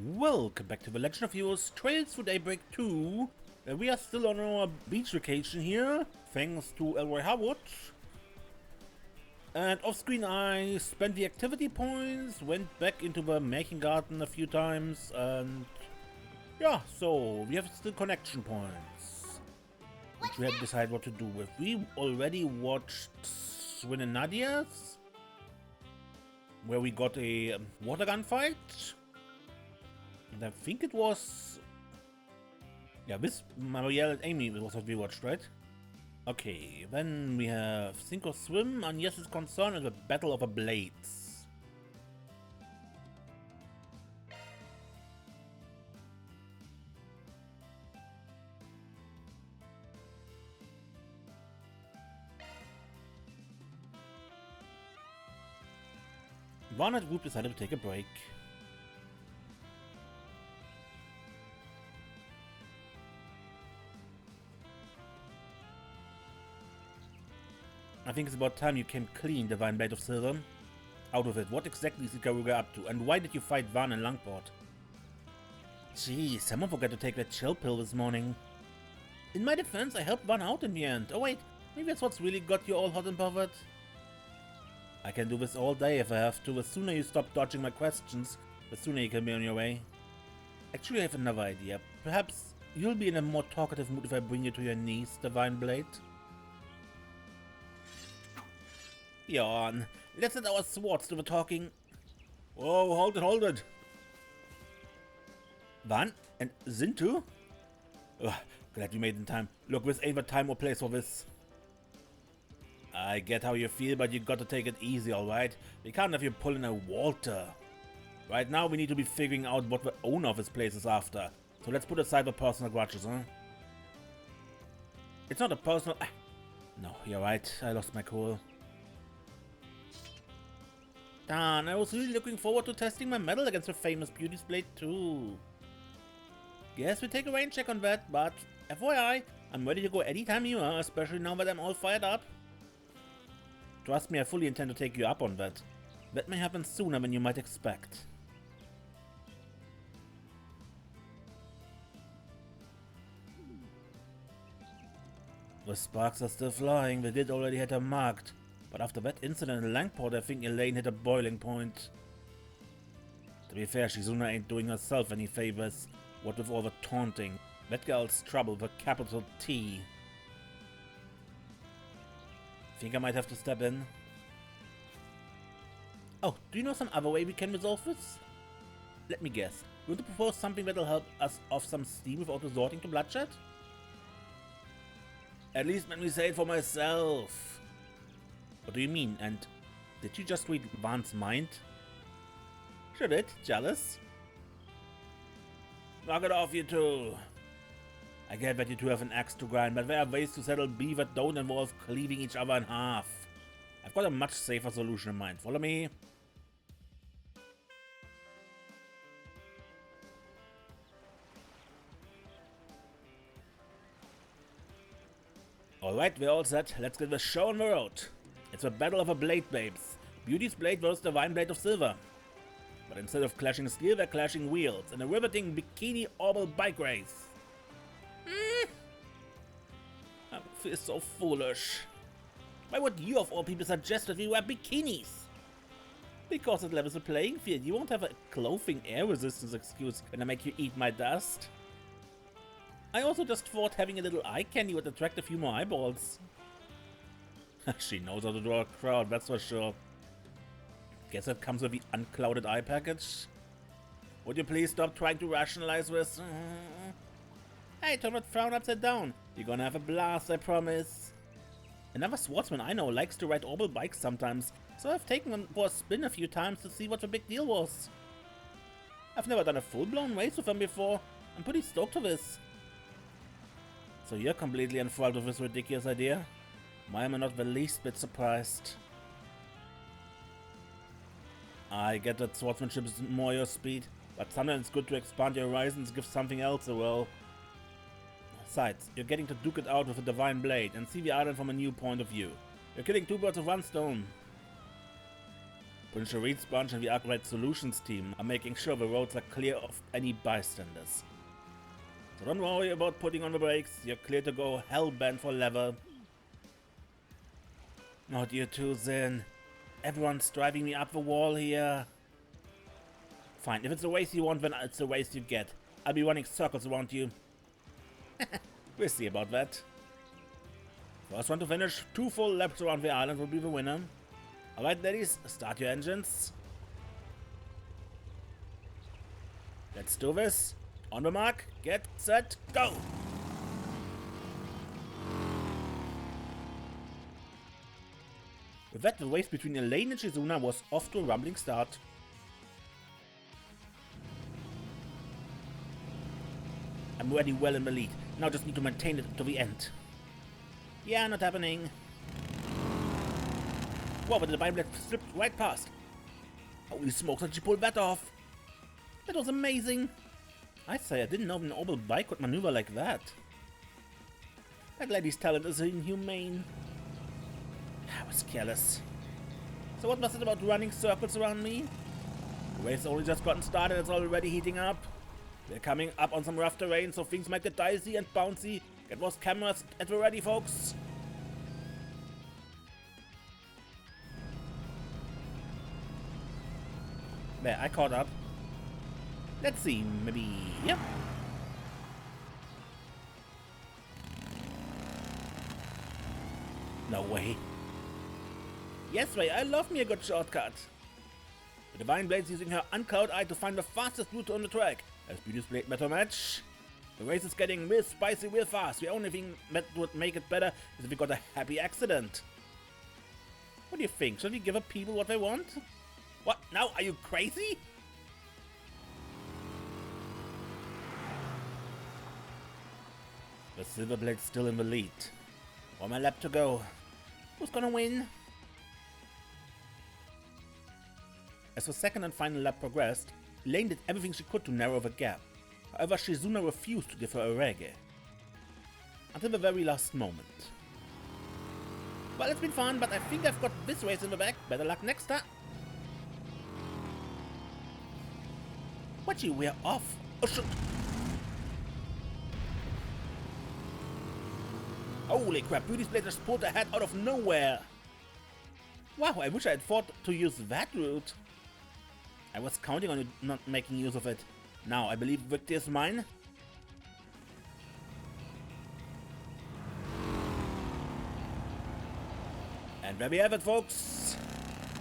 Welcome back to the Legend of Heroes Trails for Daybreak 2. We are still on our beach vacation here, thanks to Elroy Harwood. And off screen I spent the activity points, went back into the making garden a few times, and yeah, so we have still connection points, which we haven't decided what to do with. We already watched Swin and Nadia's, where we got a water gun fight. And I think it was... yeah, this Marielle and Amy was what we watched, right? Okay, then we have Sink or Swim, Agnès is concerned, and the Battle of the Blades. One group decided to take a break. I think it's about time you came clean, Divine Blade of Silver. Out of it, what exactly is Ikaruga up to, and why did you fight Van in Langport? Gee, someone forgot to take that chill pill this morning. In my defense, I helped Van out in the end. Oh wait, maybe that's what's really got you all hot and bothered? I can do this all day if I have to. The sooner you stop dodging my questions, the sooner you can be on your way. Actually, I have another idea. Perhaps you'll be in a more talkative mood if I bring you to your knees, Divine Blade. Yawn. Let's let our swords do the talking. Whoa, hold it. Van and Zintu? Ugh, glad you made it in time. Look, this ain't the time or place for this. I get how you feel, but you gotta take it easy, alright? We can't have you pulling a Walter. Right now we need to be figuring out what the owner of this place is after. So let's put aside the personal grudges, huh? It's not a personal... No, you're right, I lost my cool. Darn, I was really looking forward to testing my mettle against the famous Beauty's Blade too. Guess we take a rain check on that, but FYI, I'm ready to go anytime you are, especially now that I'm all fired up. Trust me, I fully intend to take you up on that. That may happen sooner than you might expect. The sparks are still flying, the grid already had her marked. But after that incident in Langport, I think Elaine hit a boiling point. To be fair, Shizuna ain't doing herself any favors, what with all the taunting. That girl's trouble with a capital T. Think I might have to step in? Oh, do you know some other way we can resolve this? Let me guess. You want to propose something that'll help us off some steam without resorting to bloodshed? At least let me say it for myself. What do you mean? And did you just read Van's mind? Should it? Jealous? Knock it off, you two! I get that you two have an axe to grind, but there are ways to settle beef that don't involve cleaving each other in half. I've got a much safer solution in mind. Follow me? Alright, we're all set. Let's get the show on the road. It's a battle of a blade babes. Beauty's Blade versus Divine Blade of Silver. But instead of clashing steel, they're clashing wheels in a riveting bikini oval bike race. I feel so foolish. Why would you of all people suggest that we wear bikinis? Because it levels the playing field. You won't have a clothing air resistance excuse when I make you eat my dust. I also just thought having a little eye candy would attract a few more eyeballs. She knows how to draw a crowd, that's for sure. Guess that comes with the unclouded eye package. Would you please stop trying to rationalize this? Hey, turn that frown upside down. You're gonna have a blast, I promise. Another swordsman I know likes to ride oval bikes sometimes, so I've taken them for a spin a few times to see what the big deal was. I've never done a full-blown race with them before. I'm pretty stoked for this. So you're completely enthralled with this ridiculous idea? Why am I not the least bit surprised? I get that swordsmanship is more your speed, but sometimes it's good to expand your horizons, give something else a whirl. Besides, you're getting to duke it out with a Divine Blade and see the island from a new point of view. You're killing two birds with one stone. Which the Reed's branch and the Upgrade Solutions team are making sure the roads are clear of any bystanders. So don't worry about putting on the brakes, you're clear to go hell-bent for leather. Not you too, Zin. Everyone's driving me up the wall here. Fine, if it's the race you want, then it's the race you get. I'll be running circles around you. We'll see about that. First one to finish 2 full laps around the island will be the winner. Alright ladies, start your engines. Let's do this. On the mark, get set, go! With that, the race between Elaine and Shizuna was off to a rumbling start. I'm already well in the lead. Now just need to maintain it to the end. Yeah, not happening. Whoa, but the Bible slipped right past. Holy smokes, did she pull that off? That was amazing. I say, I didn't know an orbital bike could maneuver like that. That lady's talent is inhumane. I was careless. So what was it about running circles around me? The race only just gotten started, it's already heating up. We're coming up on some rough terrain, so things might get dicey and bouncy. Get those cameras at the ready, folks. There, I caught up. Let's see, maybe... Yep. No way. Yes, Ray, I love me a good shortcut. The Divine Blade's using her uncloud eye to find the fastest route on the track. As Beauty's Blade better match. The race is getting real spicy real fast. The only thing that would make it better is if we got a happy accident. What do you think? Should we give the people what they want? What? Now? Are you crazy? The Silver Blade's still in the lead. 1 more lap to go. Who's gonna win? As the second and final lap progressed, Elaine did everything she could to narrow the gap. However, Shizuna refused to give her a reggae. Until the very last moment. Well, it's been fun, but I think I've got this race in the bag. Better luck next time. What, you wear off? Oh shit! Holy crap, Beauty's Blade just pulled her head out of nowhere! Wow, I wish I had thought to use that route. I was counting on you not making use of it. Now, I believe victory is mine. And there we have it, folks.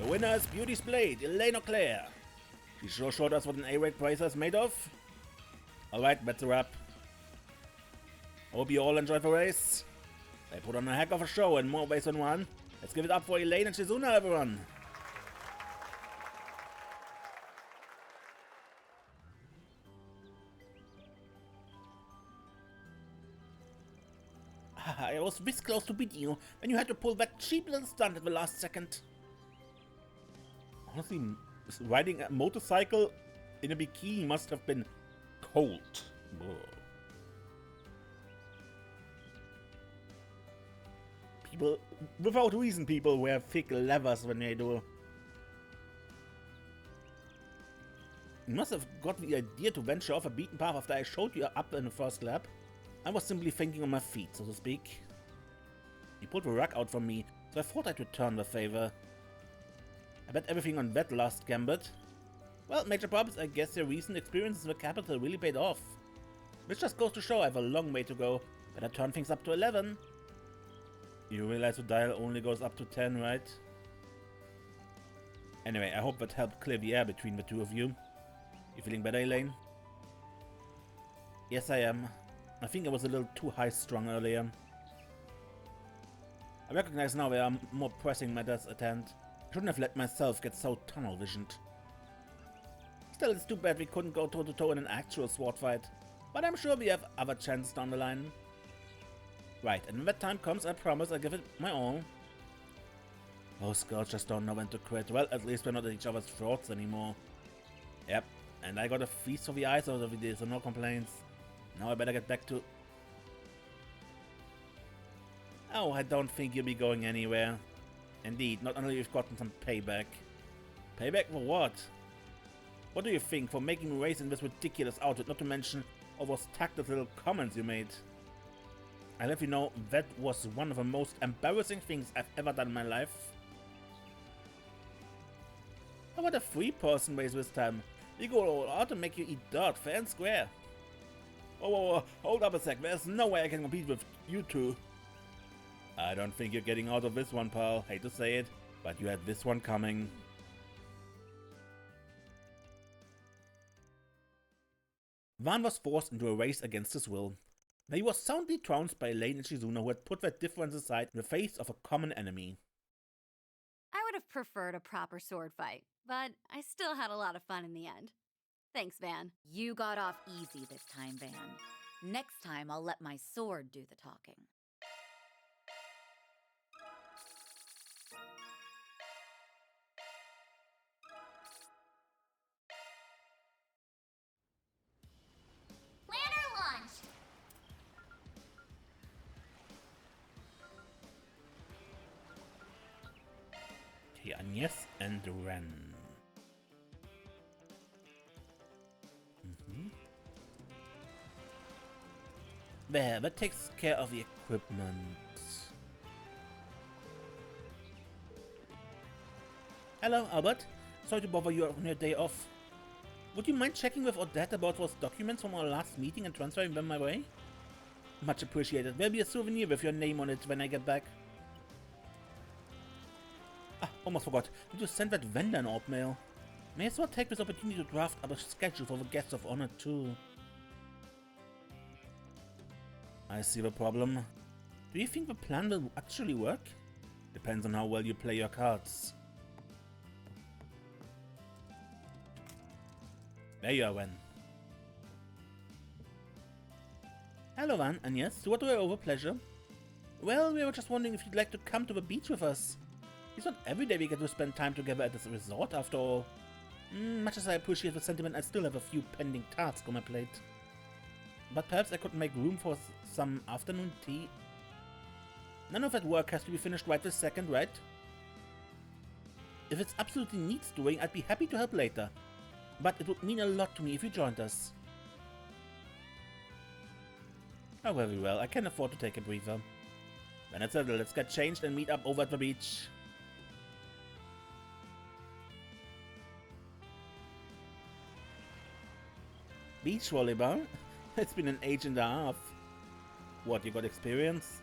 The winner is Beauty's Blade, Elaine O'Clair. She sure showed us what an A-rate bracer is made of. Alright, that's a wrap. Hope you all enjoyed the race. They put on a heck of a show in more ways than one. Let's give it up for Elaine and Shizuna, everyone. I was this close to beating you when you had to pull that cheap little stunt at the last second. Honestly, riding a motorcycle in a bikini must have been cold. Whoa. People, without reason, people wear thick leathers when they do. You must have got the idea to venture off a beaten path after I showed you up in the first lap. I was simply thinking on my feet, so to speak. You pulled the rug out from me, so I thought I'd return the favor. I bet everything on that last gambit. Well, Major Pops, I guess your recent experiences in the capital really paid off. Which just goes to show I have a long way to go. Better turn things up to 11. You realize the dial only goes up to 10, right? Anyway, I hope that helped clear the air between the two of you. You feeling better, Elaine? Yes, I am. I think I was a little too high-strung earlier. I recognize now there are more pressing matters at hand. I shouldn't have let myself get so tunnel-visioned. Still, it's too bad we couldn't go toe-to-toe in an actual sword fight. But I'm sure we have other chances down the line. Right, and when that time comes, I promise I'll give it my all. Those girls just don't know when to quit. Well, at least we're not at each other's throats anymore. Yep, and I got a feast for the eyes out of it, so no complaints. Now I better get back to... Oh, I don't think you'll be going anywhere. Indeed, not only you've gotten some payback. Payback for what? What do you think for making me race in this ridiculous outfit, not to mention all those tactless little comments you made? I'll have you know that was one of the most embarrassing things I've ever done in my life. How about a 3-person race this time? We go all out to make you eat dirt, fair and square. Oh, hold up a sec, there's no way I can compete with you two. I don't think you're getting out of this one, pal. Hate to say it, but you had this one coming. Van was forced into a race against his will. He was soundly trounced by Elaine and Shizuna, who had put their difference aside in the face of a common enemy. I would have preferred a proper sword fight, but I still had a lot of fun in the end. Thanks, Van. You got off easy this time, Van. Next time, I'll let my sword do the talking. Planner launch! Okay, Agnès and Renne. There, that takes care of the equipment. Hello, Albert. Sorry to bother you on your day off. Would you mind checking with Odette about those documents from our last meeting and transferring them my way? Much appreciated. There'll be a souvenir with your name on it when I get back. Ah, almost forgot. Did you send that vendor an orb mail? May as well take this opportunity to draft up a schedule for the guests of honor too. I see the problem. Do you think the plan will actually work? Depends on how well you play your cards. There you are, Renne. Hello, Van, Agnès. To what do I owe a pleasure? Well, we were just wondering if you'd like to come to the beach with us. It's not every day we get to spend time together at this resort, after all. Much as I appreciate the sentiment, I still have a few pending tasks on my plate. But perhaps I could make room for some afternoon tea. None of that work has to be finished right this second, right? If it's absolutely needs doing, I'd be happy to help later. But it would mean a lot to me if you joined us. Oh, very well. I can afford to take a breather. Then it's settled. Let's get changed and meet up over at the beach. Beach volleyball? It's been an age and a half. What, you got experience?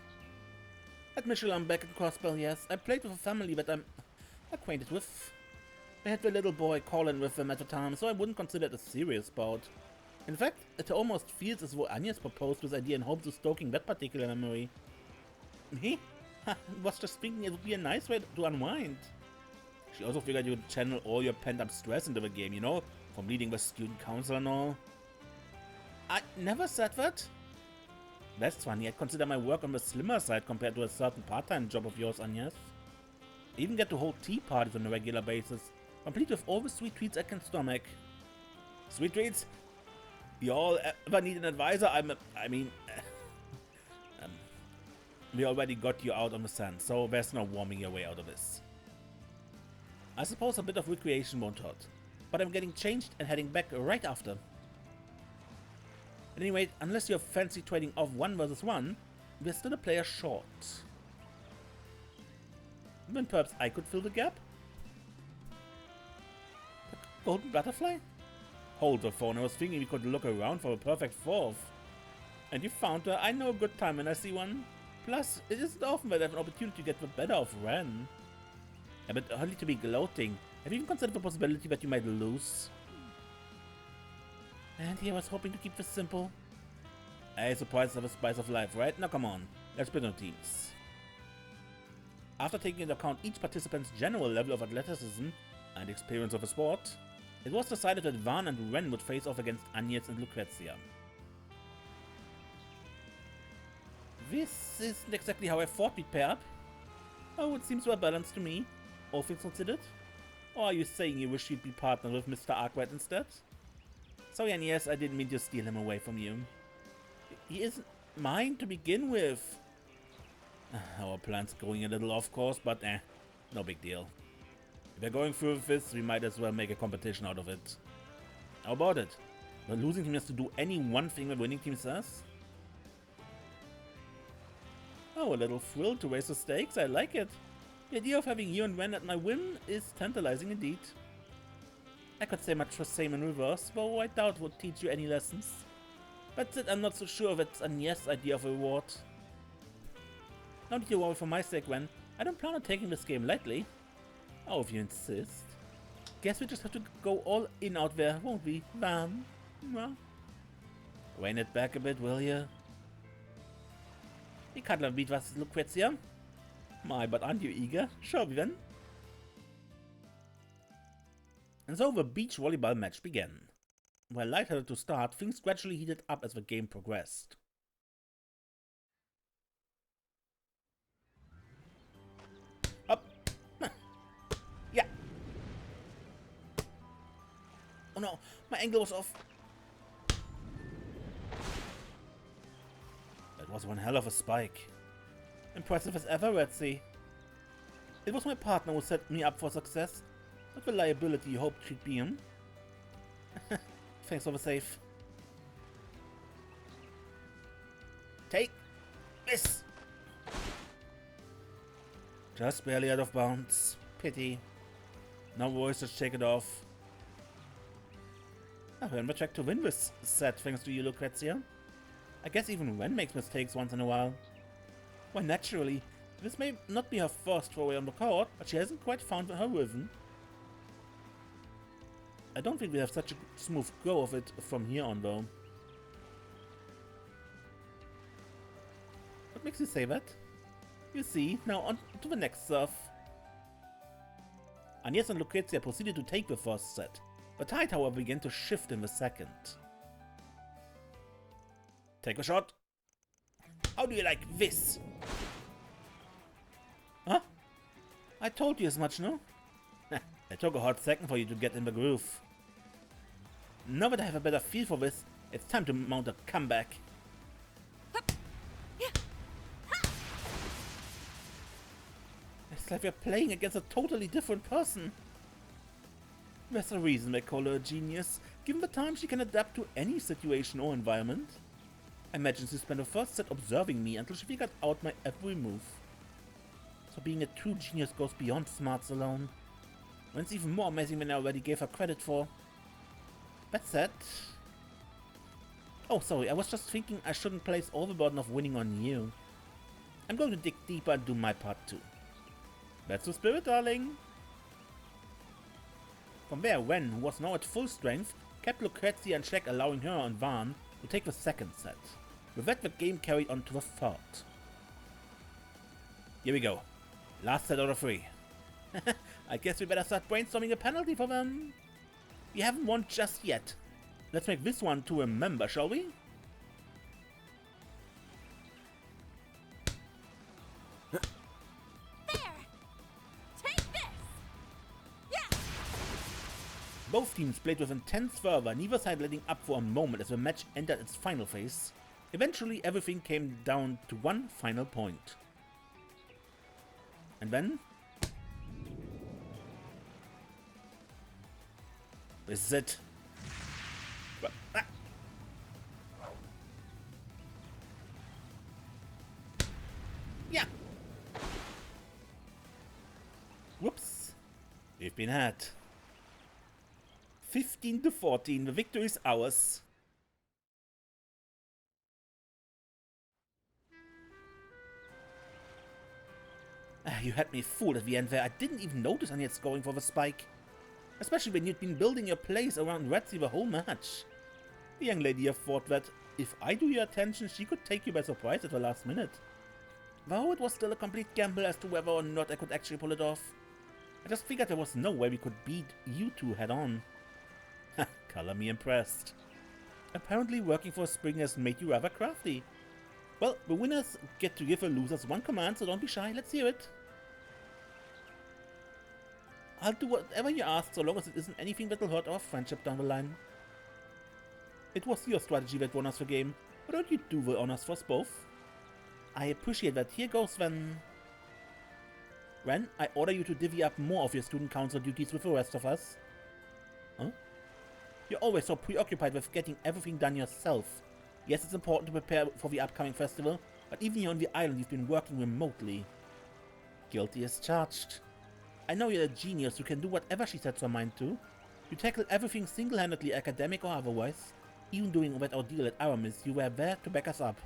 Admission, I'm back at Crossbell, yes. I played with a family that I'm acquainted with. They had the little boy Colin with them at the time, so I wouldn't consider it a serious bout. In fact, it almost feels as though Agnès proposed this idea in hopes of stoking that particular memory. Me? I was just thinking it would be a nice way to unwind. She also figured you would channel all your pent-up stress into the game, you know? From leading the student council and all. I never said that. That's funny. I'd consider my work on the slimmer side compared to a certain part-time job of yours, Agnès. I even get to hold tea parties on a regular basis, complete with all the sweet treats I can stomach. Sweet treats? You all ever need an advisor? We already got you out on the sand, so there's no warming your way out of this. I suppose a bit of recreation won't hurt, but I'm getting changed and heading back right after. Anyway, unless you fancy trading off 1 versus 1, we're still a player short. Then perhaps I could fill the gap? The golden butterfly? Hold the phone, I was thinking we could look around for a perfect 4th. And you found her. I know a good time when I see one. Plus, it isn't often that I have an opportunity to get the better of Renne. A bit early to be gloating. Have you even considered the possibility that you might lose? And here I was hoping to keep this simple. A surprise of a spice of life, right? Now come on, let's build on teams. After taking into account each participant's general level of athleticism and experience of the sport, it was decided that Van and Renne would face off against Agnès and Lucrezia. This isn't exactly how I thought we'd pair up. Oh, it seems well balanced to me, all things considered. Or are you saying you wish you'd be partnered with Mr. Arkwright instead? Sorry, Agnès, I didn't mean to steal him away from you. He isn't mine to begin with. Our plan's going a little off course, but no big deal. If we're going through this, we might as well make a competition out of it. How about it? The losing team has to do any one thing the winning team says? Oh, a little thrill to raise the stakes, I like it. The idea of having you and Renne at my whim is tantalizing indeed. I could say much the same in reverse, though I doubt it would teach you any lessons. That's it, I'm not so sure if it's Agnès' idea of a reward. Don't need to worry for my sake, Renne. I don't plan on taking this game lightly. Oh, if you insist. Guess we just have to go all in out there, won't we, Van? Well, rein it back a bit, will you? Wie kann beat was, Lucrezia? My, but aren't you eager? Sure, then. And so the beach volleyball match began. While lightheaded to start, things gradually heated up as the game progressed. Up! Yeah! Oh no, my angle was off! That was one hell of a spike. Impressive as ever, Retsy. It was my partner who set me up for success, not the liability you hoped she'd be in. Thanks for the save. Take this! Just barely out of bounds. Pity. No worries, just shake it off. We're on the track to win this set, thanks to you, Lucrezia. I guess even Renne makes mistakes once in a while. Well, naturally, this may not be her first throwaway on the court, but she hasn't quite found her rhythm. I don't think we have such a smooth go of it from here on, though. What makes you say that? You see, now on to the next serve. Agnès and Lucrezia proceeded to take the first set. The tide, however, began to shift in the second. Take a shot. How do you like this? Huh? I told you as much, no? It took a hot second for you to get in the groove. Now that I have a better feel for this, it's time to mount a comeback. It's like we're playing against a totally different person. There's a reason they call her a genius. Given the time, she can adapt to any situation or environment. I imagine she spent the first set observing me until she figured out my every move. So being a true genius goes beyond smarts alone. And it's even more amazing than I already gave her credit for. That said... Oh, sorry, I was just thinking I shouldn't place all the burden of winning on you. I'm going to dig deeper and do my part too. That's the spirit, darling. From there, Renne, who was now at full strength, kept Lucrezia in check, allowing her and Van to take the second set. With that, the game carried on to the third. Here we go. Last set out of 3. I guess we better start brainstorming a penalty for them. We haven't won just yet. Let's make this one to remember, shall we? Both teams played with intense fervor, neither side letting up for a moment as the match entered its final phase. Eventually, everything came down to one final point. And then... this is it. Yeah! Whoops. We've been had. 15-14, the victory is ours. You had me fooled at the end there. I didn't even notice Agnès going for the spike. Especially when you'd been building your plays around Retsy the whole match. The young lady here thought that if I do your attention, she could take you by surprise at the last minute. Though it was still a complete gamble as to whether or not I could actually pull it off. I just figured there was no way we could beat you two head on. Color me impressed. Apparently working for Spring has made you rather crafty. Well, the winners get to give the losers one command, so don't be shy, let's hear it. I'll do whatever you ask, so long as it isn't anything that'll hurt our friendship down the line. It was your strategy that won us the game. Why don't you do the honors for us both? I appreciate that. Here goes then. Renne, I order you to divvy up more of your student council duties with the rest of us. Huh? You're always so preoccupied with getting everything done yourself. Yes, it's important to prepare for the upcoming festival, but even here on the island you've been working remotely. Guilty as charged. I know you're a genius who can do whatever she sets her mind to. You tackle everything single-handedly, academic or otherwise. Even during that ordeal at Aramis, you were there to back us up.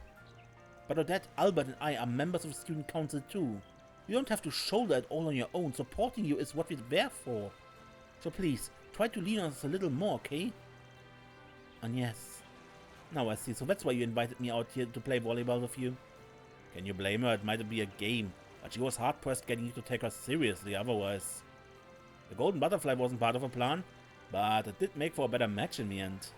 But Odette, Albert and I are members of the student council too. You don't have to shoulder it all on your own. Supporting you is what we're there for. So please, try to lean on us a little more, okay? And yes. Now I see, so that's why you invited me out here to play volleyball with you. Can you blame her? It might be a game, but she was hard-pressed getting you to take her seriously otherwise. The golden butterfly wasn't part of her plan, but it did make for a better match in the end.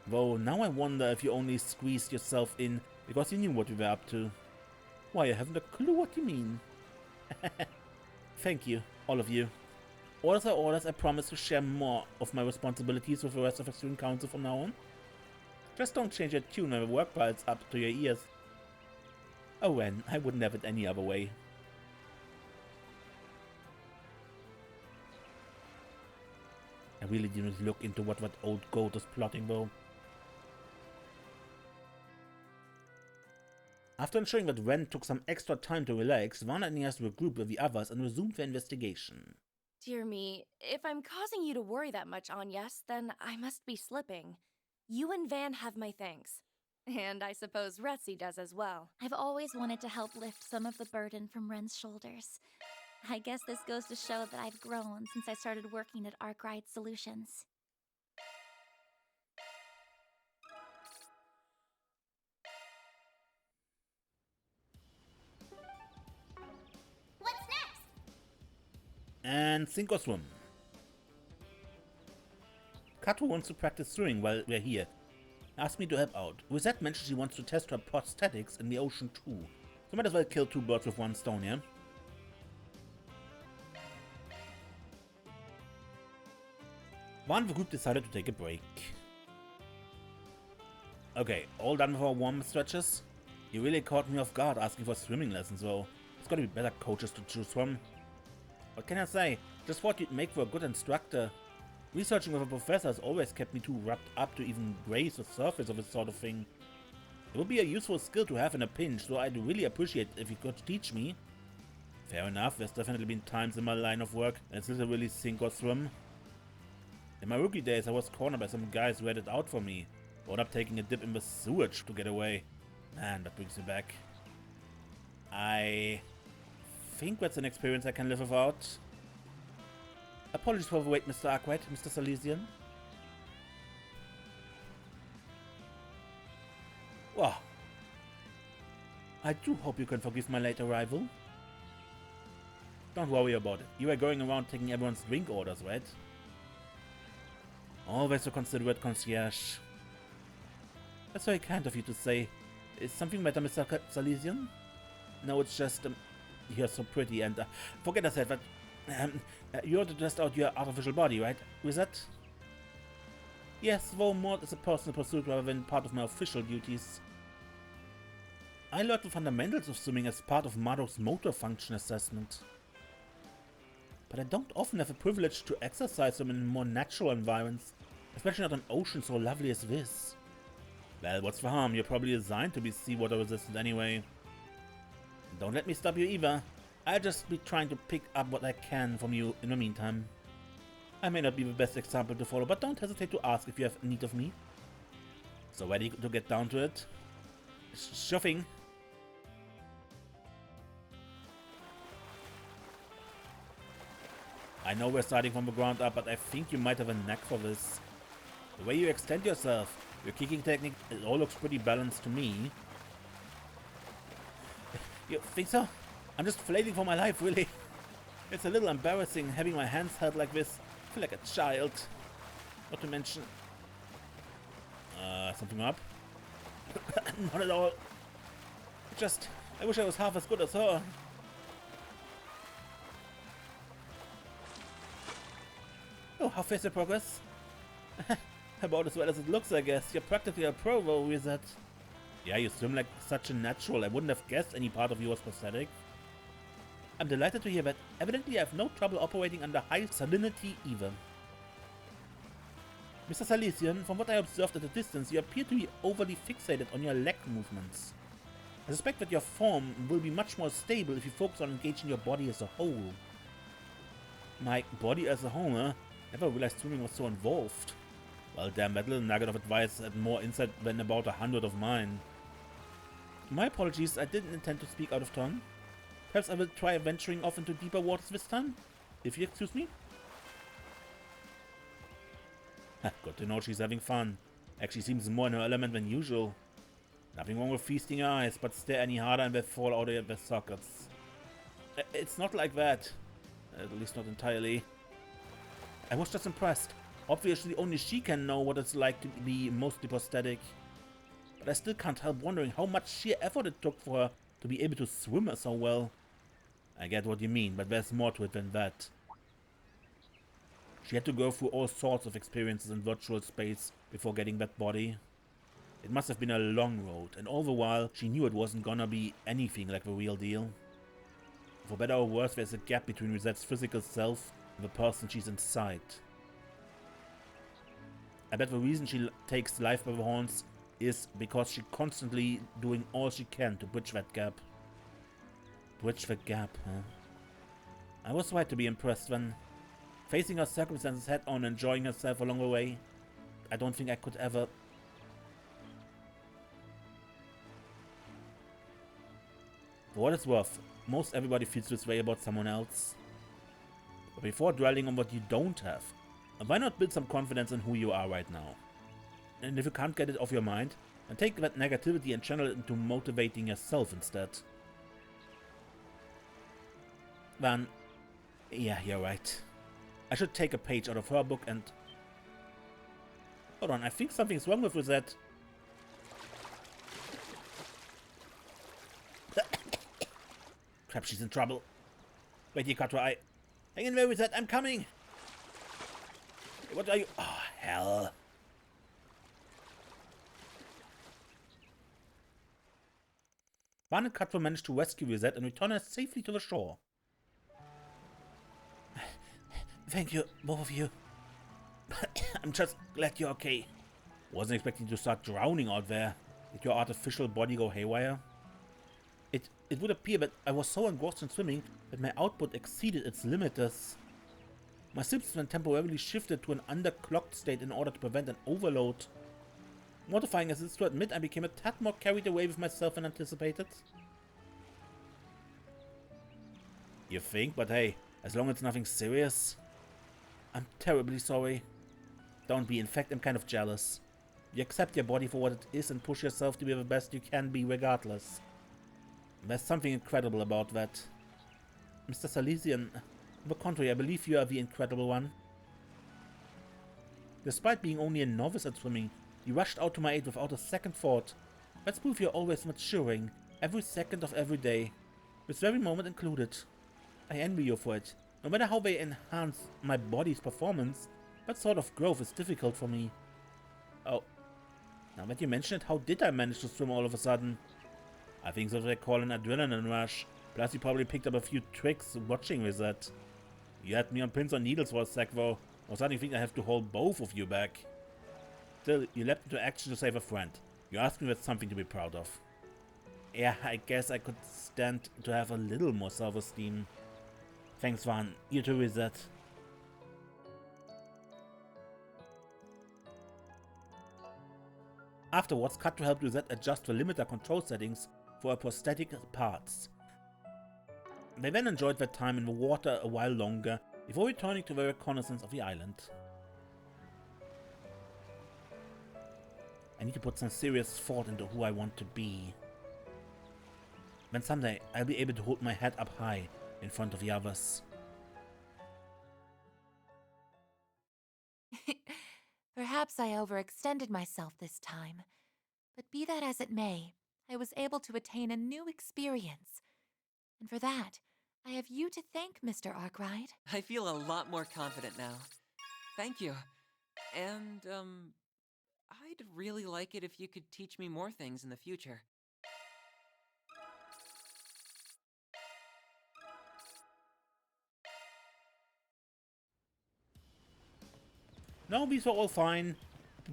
Though now I wonder if you only squeezed yourself in because you knew what we were up to. Why, I haven't a clue what you mean. Thank you, all of you. Orders are orders. I promise to share more of my responsibilities with the rest of the student council from now on. Just don't change your tune when the work piles up to your ears. Oh, Renne, I wouldn't have it any other way. I really didn't look into what that old goat was plotting, though. After ensuring that Renne took some extra time to relax, Van and Agnès regrouped with the others and resumed their investigation. Dear me, if I'm causing you to worry that much, Agnès, then I must be slipping. You and Van have my thanks. And I suppose Retzi does as well. I've always wanted to help lift some of the burden from Ren's shoulders. I guess this goes to show that I've grown since I started working at Arkwright Solutions. What's next? And sink or swim. Quatre wants to practice swimming while we're here. Asked me to help out. Risette mentioned she wants to test her prosthetics in the ocean too. So might as well kill two birds with one stone, yeah? One of the group decided to take a break. Okay, all done with our warm stretches? You really caught me off guard asking for swimming lessons though. There's gotta be better coaches to choose from. What can I say? Just thought you'd make for a good instructor. Researching with a professor has always kept me too wrapped up to even graze the surface of this sort of thing. It would be a useful skill to have in a pinch, so I'd really appreciate it if you could teach me. Fair enough, there's definitely been times in my line of work and it's literally sink or swim. In my rookie days I was cornered by some guys who had it out for me. Wound up taking a dip in the sewage to get away. Man, that brings me back. I think that's an experience I can live without. Apologies for the wait, Mr. Arkwright, Mr. Salesian. Wow. I do hope you can forgive my late arrival. Don't worry about it. You were going around taking everyone's drink orders, right? Always so considerate, concierge. That's very kind of you to say. Is something better, Mr. Salesian? No, it's just... you're so pretty and... forget I said that... you're to test out your artificial body, right? Risette? Yes, though more is a personal pursuit rather than part of my official duties. I learned the fundamentals of swimming as part of Marduk's motor function assessment. But I don't often have the privilege to exercise them in more natural environments, especially not an ocean so lovely as this. Well, what's the harm? You're probably designed to be seawater resistant anyway. Don't let me stop you either. I'll just be trying to pick up what I can from you in the meantime. I may not be the best example to follow, but don't hesitate to ask if you have need of me. So ready to get down to it? Sure thing. I know we're starting from the ground up, but I think you might have a knack for this. The way you extend yourself, your kicking technique, it all looks pretty balanced to me. You think so? I'm just flailing for my life, really. It's a little embarrassing having my hands held like this. I feel like a child. Not to mention... something up? Not at all. Just, I wish I was half as good as her. Oh, how fast your progress? About as well as it looks, I guess. You're practically a pro, though, Risette. Yeah, you swim like such a natural. I wouldn't have guessed any part of you was pathetic. I'm delighted to hear that. Evidently I have no trouble operating under high salinity either. Mr. Salesian, from what I observed at a distance, you appear to be overly fixated on your leg movements. I suspect that your form will be much more stable if you focus on engaging your body as a whole. My body as a whole, huh? Never realized swimming was so involved. Well, damn, that little nugget of advice had more insight than about 100 of mine. My apologies, I didn't intend to speak out of turn. Perhaps I will try venturing off into deeper waters this time, if you excuse me. Good to know she's having fun. Actually seems more in her element than usual. Nothing wrong with feasting her eyes, but stare any harder and they'll fall out of their sockets. It's not like that. At least not entirely. I was just impressed. Obviously only she can know what it's like to be mostly prosthetic. But I still can't help wondering how much sheer effort it took for her to be able to swim so well. I get what you mean, but there's more to it than that. She had to go through all sorts of experiences in virtual space before getting that body. It must have been a long road, and all the while she knew it wasn't gonna be anything like the real deal. For better or worse, there's a gap between Risette's physical self and the person she's inside. I bet the reason she takes life by the horns is because she's constantly doing all she can to bridge that gap. Bridge the gap, huh? I was right to be impressed when, facing her circumstances head on, enjoying herself along the way. I don't think I could ever. For what it's worth, most everybody feels this way about someone else. But before dwelling on what you don't have, why not build some confidence in who you are right now? And if you can't get it off your mind, then take that negativity and channel it into motivating yourself instead. Then, yeah, you're right. I should take a page out of her book and... Hold on, I think something's wrong with Risette. Crap, she's in trouble. Wait here, Quatre, hang in there, Risette, I'm coming! What are you... Oh, hell. Van and Quatre managed to rescue Risette and return her safely to the shore. Thank you, both of you. I'm just glad you're okay. Wasn't expecting to start drowning out there. Did your artificial body go haywire? It would appear that I was so engrossed in swimming that my output exceeded its limiters. My systems then temporarily shifted to an underclocked state in order to prevent an overload. Mortifying as it is to admit, I became a tad more carried away with myself than anticipated. You think? But hey, as long as it's nothing serious. I'm terribly sorry. Don't be. In fact, I'm kind of jealous. You accept your body for what it is and push yourself to be the best you can be regardless. There's something incredible about that. Mr. Salesian, on the contrary, I believe you are the incredible one. Despite being only a novice at swimming, you rushed out to my aid without a second thought. That's proof you're always maturing, every second of every day, this very moment included. I envy you for it. No matter how they enhance my body's performance, that sort of growth is difficult for me. Oh, now that you mention it, how did I manage to swim all of a sudden? I think that's what they call an adrenaline rush. Plus you probably picked up a few tricks watching Risette. You had me on pins and needles for a sec though. I was starting to think I have to hold both of you back. Still, you leapt into action to save a friend. You asked me, that's something to be proud of. Yeah, I guess I could stand to have a little more self-esteem. Thanks, Van. You too, Risette. Afterwards, Quatre helped Risette adjust the limiter control settings for her prosthetic parts. They then enjoyed their time in the water a while longer before returning to their reconnaissance of the island. I need to put some serious thought into who I want to be. Then someday I'll be able to hold my head up high in front of the others. Perhaps I overextended myself this time, but be that as it may, I was able to attain a new experience. And for that, I have you to thank, Mr. Arkwright. I feel a lot more confident now. Thank you. And, I'd really like it if you could teach me more things in the future. No, these were all fine.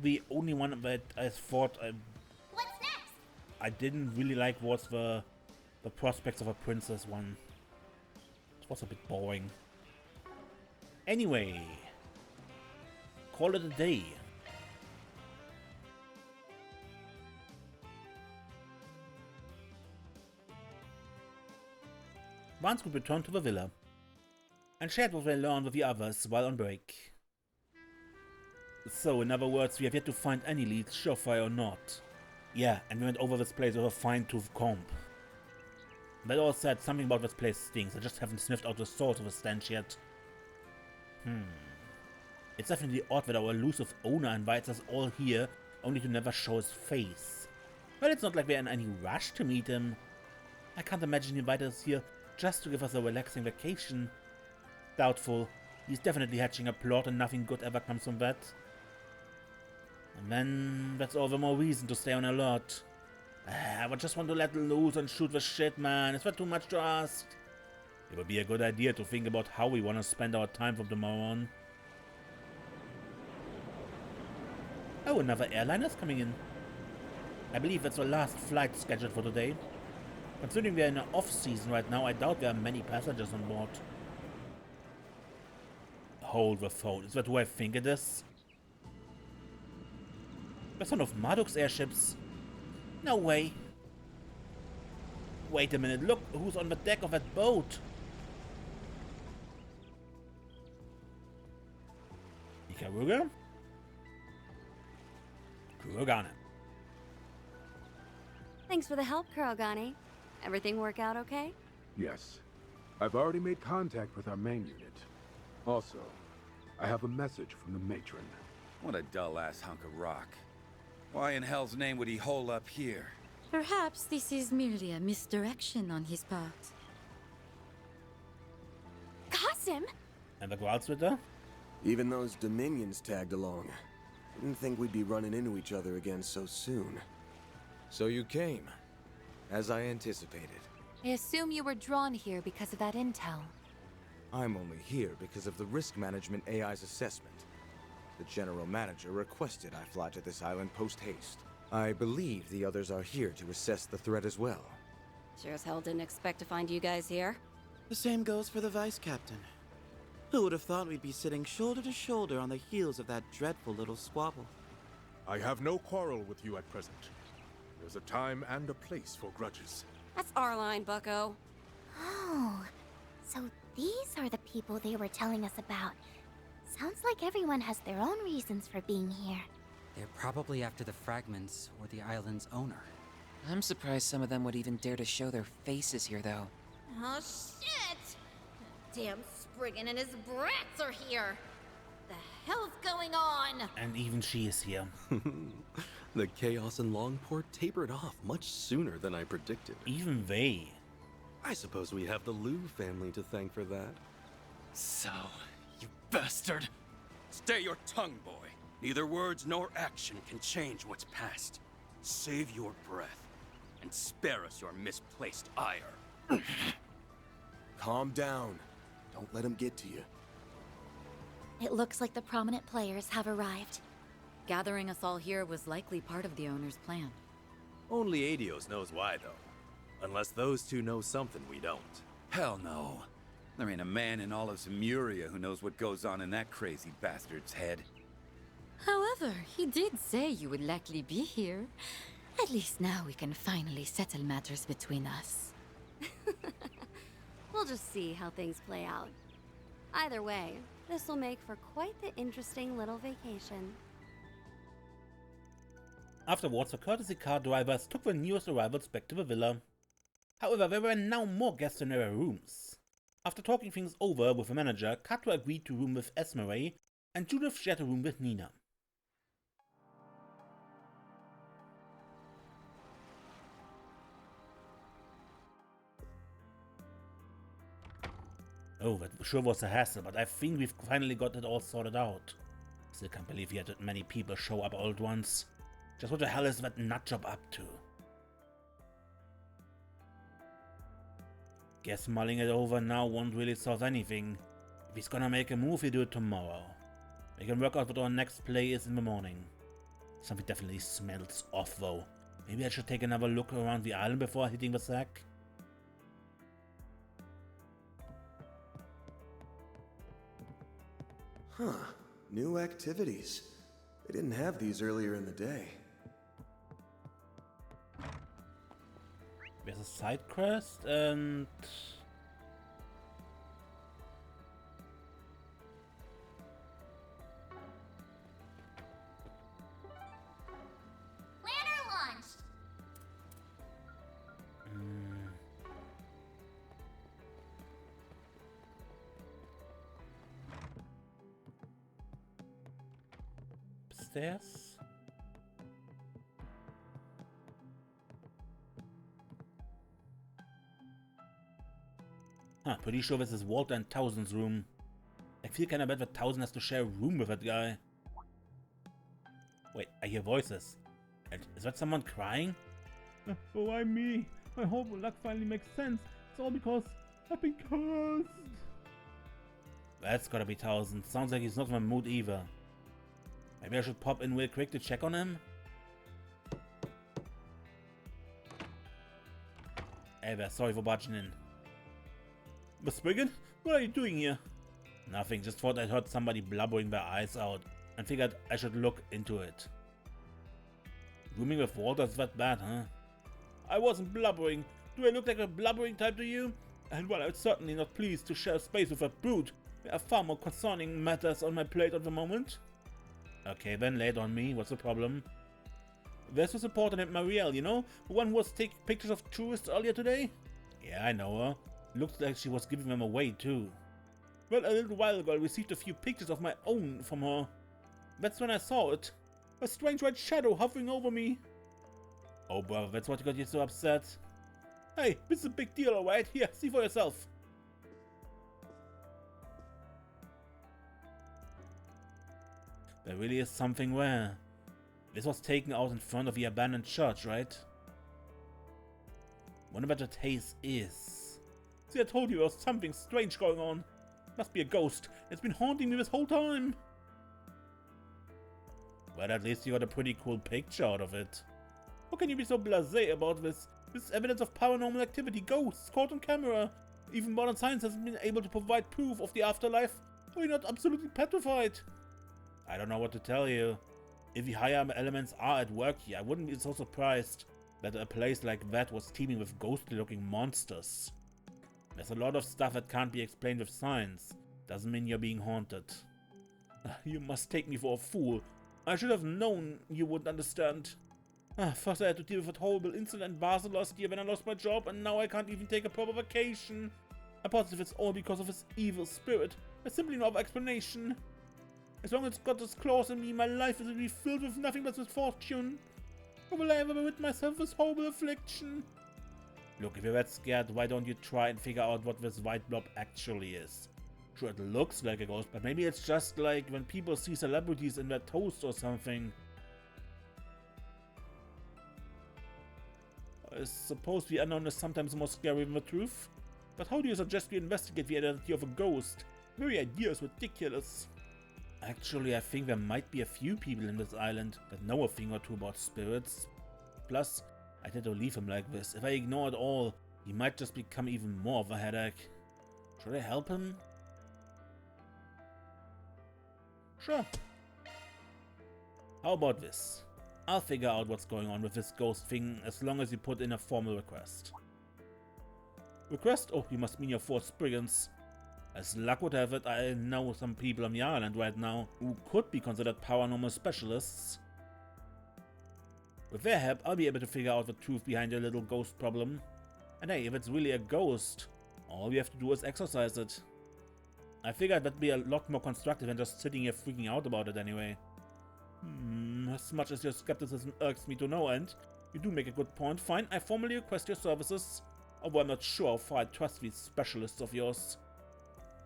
The only one that I thought What's next? I didn't really like was the prospects of a princess one. It was a bit boring. Anyway, call it a day. Once we returned to the villa and shared what we learned with the others while on break. So, in other words, we have yet to find any leads, surefire or not. Yeah, and we went over this place with a fine-tooth comb. That all said, something about this place stinks. I just haven't sniffed out the source of the stench yet. It's definitely odd that our elusive owner invites us all here, only to never show his face. Well, it's not like we're in any rush to meet him. I can't imagine he invited us here just to give us a relaxing vacation. Doubtful. He's definitely hatching a plot and nothing good ever comes from that. And then, that's all the more reason to stay on alert. I would just want to let loose and shoot the shit, man. Is that too much to ask? It would be a good idea to think about how we want to spend our time from tomorrow on. Oh, another airliner is coming in. I believe that's the last flight scheduled for today. Considering we're in an off-season right now, I doubt there are many passengers on board. Hold the phone. Is that who I think it is? That's one of Marduk's airships. No way. Wait a minute, look who's on the deck of that boat. Ikaruga? Kurogane. Thanks for the help, Kurogane. Everything work out okay? Yes. I've already made contact with our main unit. Also, I have a message from the matron. What a dull-ass hunk of rock. Why in hell's name would he hole up here? Perhaps this is merely a misdirection on his part. Kasim! And the Gralsritter? Even those Dominions tagged along. Didn't think we'd be running into each other again so soon. So you came, as I anticipated. I assume you were drawn here because of that intel. I'm only here because of the risk management AI's assessment. The general manager requested I fly to this island post-haste. I believe the others are here to assess the threat as well. Sure as hell didn't expect to find you guys here. The same goes for the vice captain. Who would have thought we'd be sitting shoulder to shoulder on the heels of that dreadful little squabble? I have no quarrel with you at present. There's a time and a place for grudges. That's our line, bucko. Oh, so these are the people they were telling us about. Sounds like everyone has their own reasons for being here. They're probably after the fragments or the island's owner. I'm surprised some of them would even dare to show their faces here, though. Oh, shit! Damn Spriggan and his brats are here! The hell's going on? And even she is here. The chaos in Longport tapered off much sooner than I predicted. Even they. I suppose we have the Liu family to thank for that. So, you bastard! Stay your tongue, boy. Neither words nor action can change what's past. Save your breath, and spare us your misplaced ire. Calm down. Don't let him get to you. It looks like the prominent players have arrived. Gathering us all here was likely part of the owner's plan. Only Adios knows why, though. Unless those two know something we don't. Hell no. There ain't a man in all of Zemuria who knows what goes on in that crazy bastard's head. However, he did say you would likely be here. At least now we can finally settle matters between us. We'll just see how things play out. Either way, this will make for quite the interesting little vacation. Afterwards, the courtesy car drivers took the newest arrivals back to the villa. However, there were now more guests in their rooms. After talking things over with the manager, Quatre agreed to room with Esmeralda, and Judith shared a room with Nina. Oh, that sure was a hassle, but I think we've finally got it all sorted out. Still can't believe we had that many people show up all at once. Just what the hell is that nutjob up to? Guess mulling it over now won't really solve anything. If he's gonna make a move, he'll do it tomorrow. We can work out what our next play is in the morning. Something definitely smells off though. Maybe I should take another look around the island before hitting the sack? Huh. New activities. They didn't have these earlier in the day. There's a side quest and... Planner launched! Upstairs? Huh, pretty sure this is Walter and Thousand's room. I feel kinda bad that Thousand has to share a room with that guy. Wait, I hear voices. And is that someone crying? Oh, why me? My whole luck finally makes sense. It's all because I've been cursed. That's gotta be Thousand. Sounds like he's not in the mood either. Maybe I should pop in real quick to check on him? Hey there, sorry for barging in. Miss Spriggan, what are you doing here? Nothing, just thought I'd heard somebody blubbering their eyes out and figured I should look into it. Rooming with Walter is that bad, huh? I wasn't blubbering. Do I look like a blubbering type to you? And while I'm certainly not pleased to share space with a brute, there are far more concerning matters on my plate at the moment. Okay, then lay it on me. What's the problem? There's this important Marielle, you know? The one who was taking pictures of tourists earlier today? Yeah, I know her. Looks like she was giving them away too. Well, a little while ago I received a few pictures of my own from her. That's when I saw it. A strange red shadow hovering over me. Oh brother, that's what got you so upset? Hey, this is a big deal, alright? Here, see for yourself. There really is something rare. This was taken out in front of the abandoned church, right? Wonder what that haze is. See, I told you there was something strange going on. Must be a ghost. It's been haunting me this whole time. Well, at least you got a pretty cool picture out of it. How can you be so blasé about this? This is evidence of paranormal activity, ghosts, caught on camera. Even modern science hasn't been able to provide proof of the afterlife. Are you not absolutely petrified? I don't know what to tell you. If the higher elements are at work here, I wouldn't be so surprised that a place like that was teeming with ghostly-looking monsters. There's a lot of stuff that can't be explained with science. Doesn't mean you're being haunted. You must take me for a fool. I should have known you wouldn't understand. First I had to deal with that horrible incident in Basel last year when I lost my job, and now I can't even take a proper vacation. I'm positive it's all because of his evil spirit. There's simply no other explanation. As long as it's got its claws in me, my life will be filled with nothing but misfortune. Or will I ever rid myself of this horrible affliction? Look, if you're that scared, why don't you try and figure out what this white blob actually is? Sure, it looks like a ghost, but maybe it's just like when people see celebrities in their toast or something. I suppose the unknown is sometimes more scary than the truth. But how do you suggest we investigate the identity of a ghost? The very idea is ridiculous. Actually, I think there might be a few people in this island that know a thing or two about spirits. Plus, I tend to leave him like this. If I ignore it all, he might just become even more of a headache. Should I help him? Sure. How about this? I'll figure out what's going on with this ghost thing as long as you put in a formal request. Request? Oh, you must mean your 4 Spriggans. As luck would have it, I know some people on the island right now who could be considered paranormal specialists. With their help, I'll be able to figure out the truth behind your little ghost problem. And hey, if it's really a ghost, all we have to do is exorcise it. I figured that'd be a lot more constructive than just sitting here freaking out about it anyway. As much as your skepticism irks me to no end, you do make a good point. Fine, I formally request your services, although I'm not sure how far I trust these specialists of yours.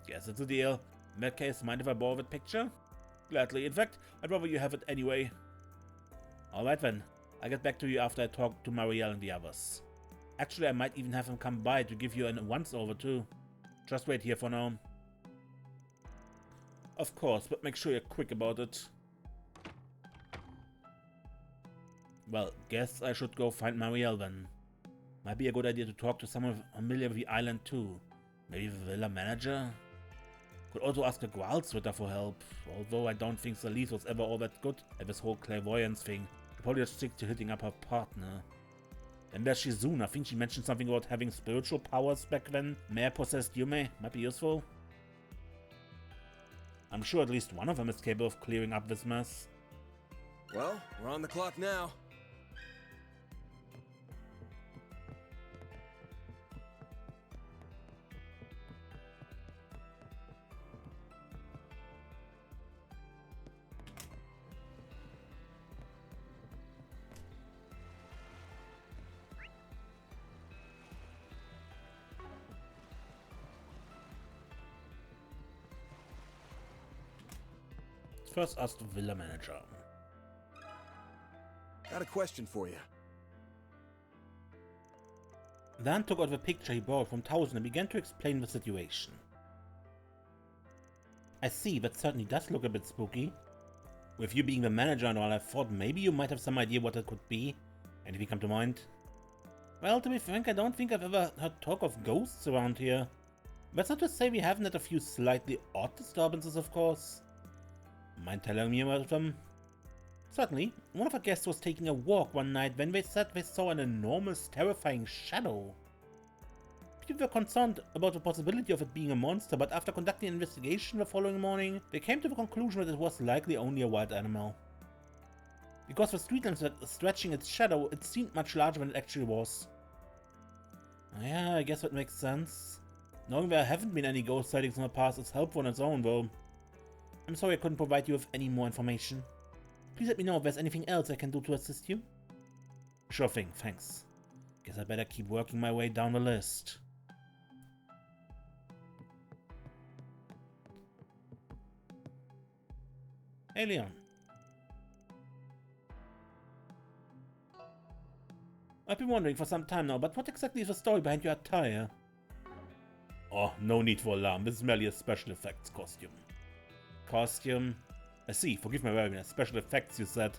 Guess it's a deal. In that case, mind if I borrow that picture? Gladly. In fact, I'd rather you have it anyway. Alright then. I'll get back to you after I talk to Marielle and the others. Actually, I might even have him come by to give you a once-over too. Just wait here for now. Of course, but make sure you're quick about it. Well, guess I should go find Marielle then. Might be a good idea to talk to someone familiar with the island too. Maybe the villa manager? Could also ask the Gralsritter for help, although I don't think Celise was ever all that good at this whole clairvoyance thing. She'll probably just stick to hitting up her partner. And there's Shizuna. I think she mentioned something about having spiritual powers back then. Mare-possessed Yume might be useful. I'm sure at least one of them is capable of clearing up this mess. Well, we're on the clock now. First ask the villa manager. Got a question for you. Dan took out the picture he borrowed from Thousand and began to explain the situation. I see, that certainly does look a bit spooky. With you being the manager and all, I thought maybe you might have some idea what it could be. Anything come to mind? Well, to be frank, I don't think I've ever heard talk of ghosts around here. That's not to say we haven't had a few slightly odd disturbances, of course. Mind telling me about them? Certainly. One of our guests was taking a walk one night when they said they saw an enormous, terrifying shadow. People were concerned about the possibility of it being a monster, but after conducting an investigation the following morning, they came to the conclusion that it was likely only a wild animal. Because the street lamps were stretching its shadow, it seemed much larger than it actually was. Yeah, I guess that makes sense. Knowing there haven't been any ghost sightings in the past is helpful on its own, though. I'm sorry I couldn't provide you with any more information. Please let me know if there's anything else I can do to assist you. Sure thing, thanks. Guess I better keep working my way down the list. Hey, Leon. I've been wondering for some time now, but what exactly is the story behind your attire? Oh, no need for alarm. This is merely a special effects costume. Costume? I see, forgive my wariness. Special effects, you said.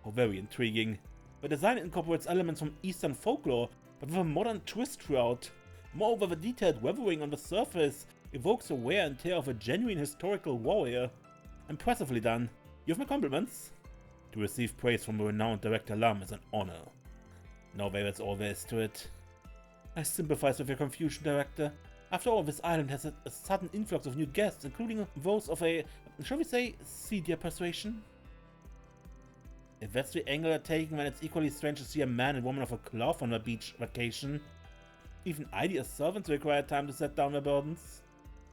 How very intriguing. The design incorporates elements from Eastern folklore, but with a modern twist throughout. Moreover, the detailed weathering on the surface evokes the wear and tear of a genuine historical warrior. Impressively done. You have my compliments. To receive praise from a renowned Director Lam is an honor. No way, that's all there is to it. I sympathize with your confusion, Director. After all, this island has a sudden influx of new guests, including those of a, shall we say, seedier persuasion? If that's the angle you're taking, then it's equally strange to see a man and woman of a cloth on a beach vacation. Even ideal servants require time to set down their burdens.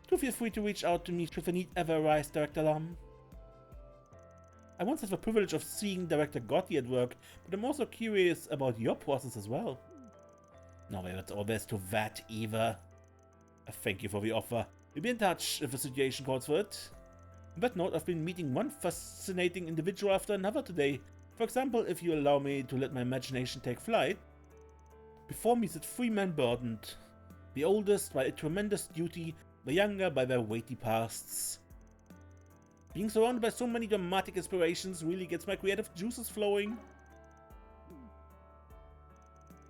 Do feel free to reach out to me should the need ever arise, Director Lam. I once had the privilege of seeing Director Gotti at work, but I'm also curious about your process as well. No way, that's all there is to that either. Thank you for the offer. We'll be in touch if the situation calls for it. On that note, I've been meeting one fascinating individual after another today. For example, if you allow me to let my imagination take flight. Before me sit 3 men burdened. The oldest by a tremendous duty, the younger by their weighty pasts. Being surrounded by so many dramatic inspirations really gets my creative juices flowing.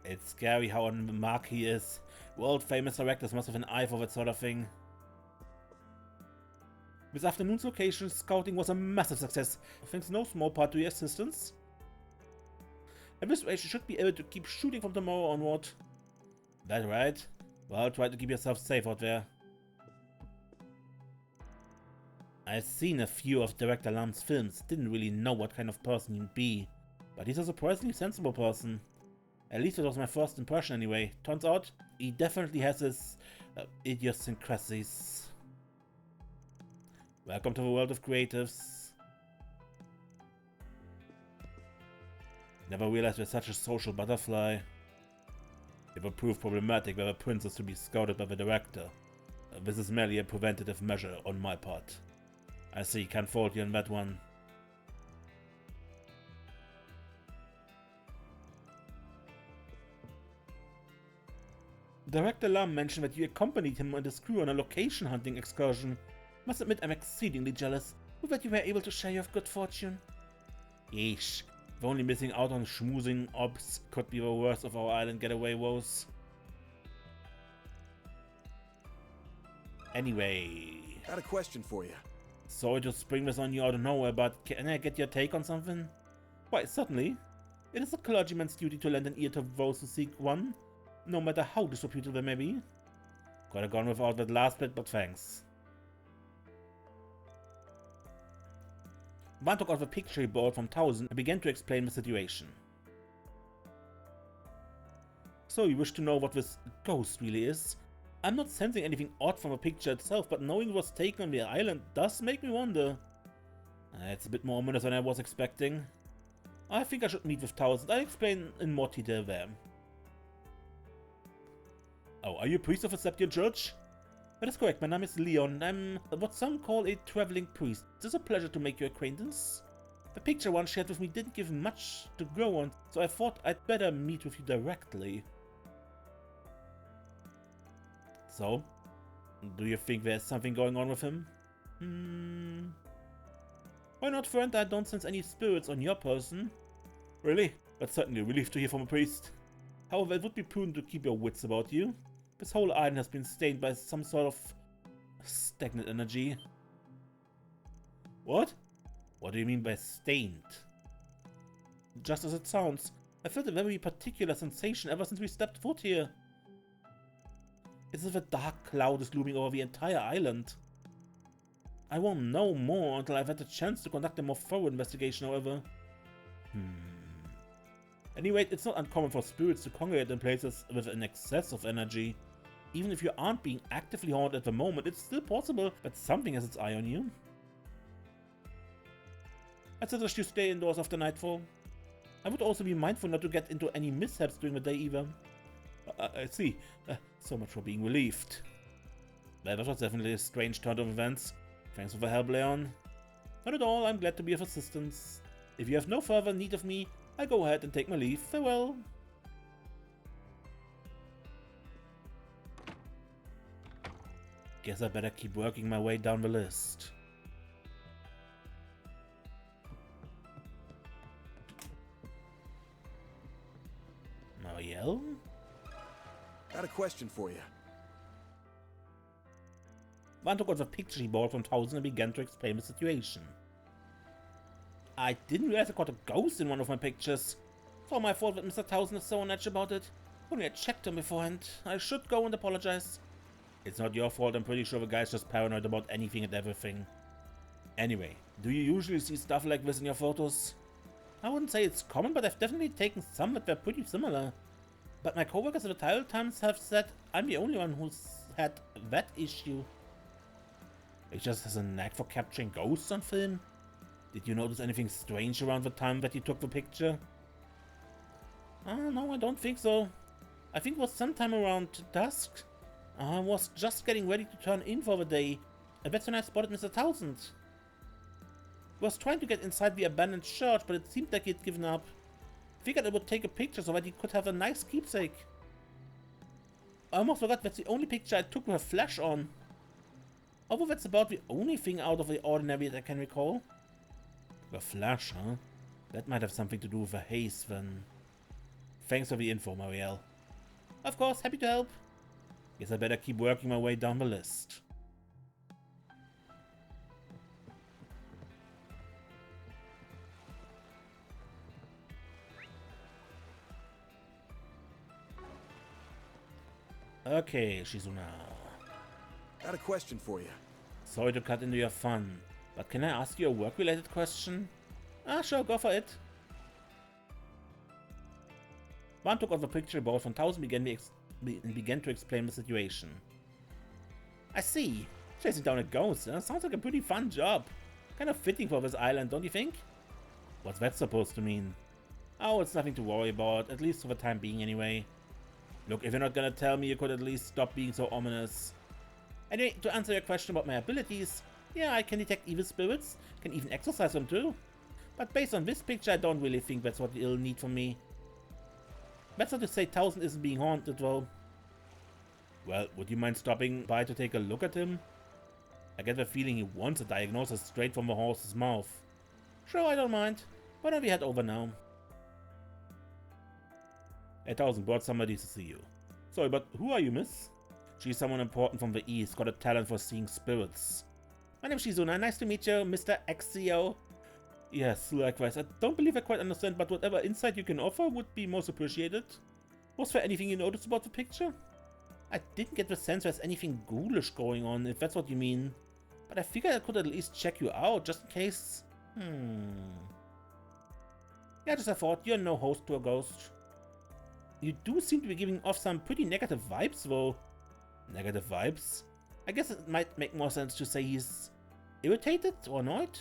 It's scary how on the mark he is. World-famous directors must have an eye for that sort of thing. This afternoon's location scouting was a massive success, thanks in no small part to your assistance. At this rate, you should be able to keep shooting from tomorrow onward. That right? Well, try to keep yourself safe out there. I've seen a few of Director Lam's films, didn't really know what kind of person he'd be, but he's a surprisingly sensible person. At least it was my first impression anyway. Turns out, he definitely has his idiosyncrasies. Welcome to the world of creatives. Never realized we're such a social butterfly. It would prove problematic were the princess to be scouted by the director. This is merely a preventative measure on my part. I see, can't fault you on that one. Director Lam mentioned that you accompanied him and his crew on a location hunting excursion. Must admit I'm exceedingly jealous of that you were able to share your good fortune. Yeesh, if only missing out on schmoozing ops could be the worst of our island getaway woes. Anyway... Got a question for you. Sorry to spring this on you out of nowhere, but can I get your take on something? Why, certainly. It is a clergyman's duty to lend an ear to those who seek one, no matter how disreputable they may be. Could have gone without that last bit, but thanks. Van took out the picture he bought from 1000 and began to explain the situation. So you wish to know what this ghost really is? I'm not sensing anything odd from the picture itself, but knowing it was taken on the island does make me wonder. It's a bit more ominous than I was expecting. I think I should meet with 1000. I'll explain in more detail there. Oh, are you a priest of a Septian church? That is correct, my name is Leon. I'm what some call a traveling priest. It is a pleasure to make your acquaintance. The picture one shared with me didn't give much to go on, so I thought I'd better meet with you directly. So, do you think there's something going on with him? Why not, friend? I don't sense any spirits on your person. Really? That's certainly a relief to hear from a priest. However, it would be prudent to keep your wits about you. This whole island has been stained by some sort of stagnant energy. What? What do you mean by stained? Just as it sounds, I felt a very particular sensation ever since we stepped foot here. It's as if a dark cloud is looming over the entire island. I won't know more until I've had a chance to conduct a more thorough investigation, however. Anyway, it's not uncommon for spirits to congregate in places with an excess of energy. Even if you aren't being actively haunted at the moment, it's still possible that something has its eye on you. I'd suggest you stay indoors after nightfall. I would also be mindful not to get into any mishaps during the day either. I see. So much for being relieved. Well, that was definitely a strange turn of events. Thanks for the help, Leon. Not at all, I'm glad to be of assistance. If you have no further need of me, I'll go ahead and take my leave. Farewell. Guess I better keep working my way down the list. Marielle? Got a question for you. Van took out the picture he bought from 1000 and began to explain the situation. I didn't realize I caught a ghost in one of my pictures. It's all my fault that Mr. 1000 is so on edge about it. Only I checked him beforehand. I should go and apologize. It's not your fault, I'm pretty sure the guy's just paranoid about anything and everything. Anyway, do you usually see stuff like this in your photos? I wouldn't say it's common, but I've definitely taken some that were pretty similar. But my coworkers at the Title Times have said I'm the only one who's had that issue. He just has a knack for capturing ghosts on film. Did you notice anything strange around the time that he took the picture? No, I don't think so. I think it was sometime around dusk. I was just getting ready to turn in for the day, and that's when I spotted Mr. 1000. He was trying to get inside the abandoned church, but it seemed like he'd given up. Figured I would take a picture so that he could have a nice keepsake. I almost forgot that's the only picture I took with a flash on. Although that's about the only thing out of the ordinary that I can recall. The flash, huh? That might have something to do with the haze then. Thanks for the info, Marielle. Of course, happy to help. Guess I better keep working my way down the list. Okay, Shizuna. Got a question for you. Sorry to cut into your fun, but can I ask you a work-related question? Sure, go for it. Van took out the picture he bought from 1000 and began to explain the situation. I see. Chasing down a ghost, sounds like a pretty fun job. Kind of fitting for this island, don't you think? What's that supposed to mean? Oh, it's nothing to worry about, at least for the time being anyway. Look, if you're not gonna tell me, you could at least stop being so ominous. Anyway, to answer your question about my abilities, yeah, I can detect evil spirits, can even exorcise them too. But based on this picture, I don't really think that's what you'll need from me. That's not to say 1000 isn't being haunted though. Well, would you mind stopping by to take a look at him? I get the feeling he wants a diagnosis straight from the horse's mouth. Sure, I don't mind. Why don't we head over now? 8000 brought somebody to see you. Sorry, but who are you, miss? She's someone important from the East, got a talent for seeing spirits. My name's Shizuna, nice to meet you, Mr. XCO. Yes, likewise. I don't believe I quite understand, but whatever insight you can offer would be most appreciated. Was there anything you noticed about the picture? I didn't get the sense there's anything ghoulish going on, if that's what you mean. But I figured I could at least check you out, just in case... Yeah, just a thought, you're no host to a ghost. You do seem to be giving off some pretty negative vibes, though. Negative vibes? I guess it might make more sense to say he's... irritated or annoyed?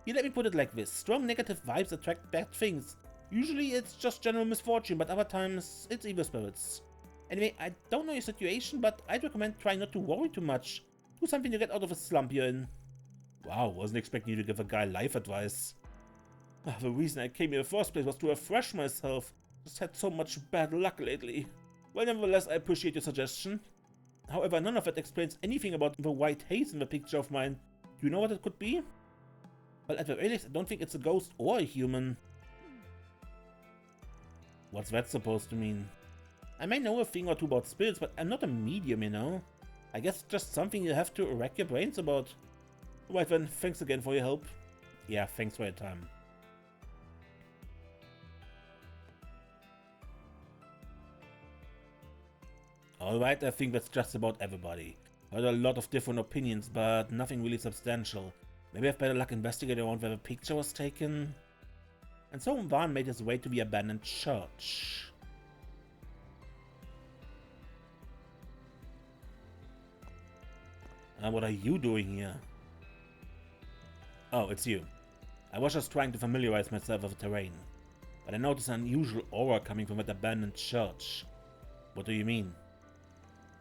Here, let me put it like this. Strong negative vibes attract bad things. Usually it's just general misfortune, but other times it's evil spirits. Anyway, I don't know your situation, but I'd recommend trying not to worry too much. Do something to get out of a slump you're in. Wow, wasn't expecting you to give a guy life advice. The reason I came here in the first place was to refresh myself. Just had so much bad luck lately. Well, nevertheless, I appreciate your suggestion. However, none of it explains anything about the white haze in the picture of mine. Do you know what it could be? Well, at the very least, I don't think it's a ghost or a human. What's that supposed to mean? I may know a thing or two about spirits, but I'm not a medium, you know? I guess it's just something you have to rack your brains about. Right then, thanks again for your help. Yeah, thanks for your time. Alright, I think that's just about everybody. Heard a lot of different opinions, but nothing really substantial. Maybe I've better luck investigating around where the picture was taken. And so Van made his way to the abandoned church. What are you doing here? Oh, it's you. I was just trying to familiarize myself with the terrain. But I noticed an unusual aura coming from that abandoned church. What do you mean?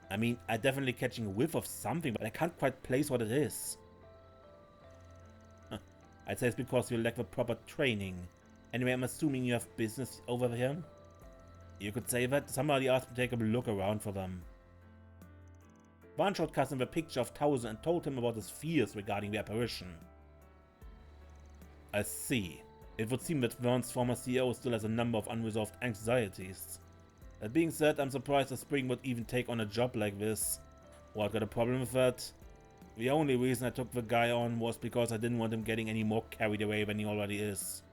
I mean, I'm definitely catching a whiff of something, but I can't quite place what it is. I'd say it's because you lack the proper training. Anyway, I'm assuming you have business over here? You could say that. Somebody asked me to take a look around for them. Van showed Cousin the picture of Towson and told him about his fears regarding the apparition. I see. It would seem that Vern's former CEO still has a number of unresolved anxieties. That being said, I'm surprised that Spring would even take on a job like this. What, got a problem with that? The only reason I took the guy on was because I didn't want him getting any more carried away than he already is.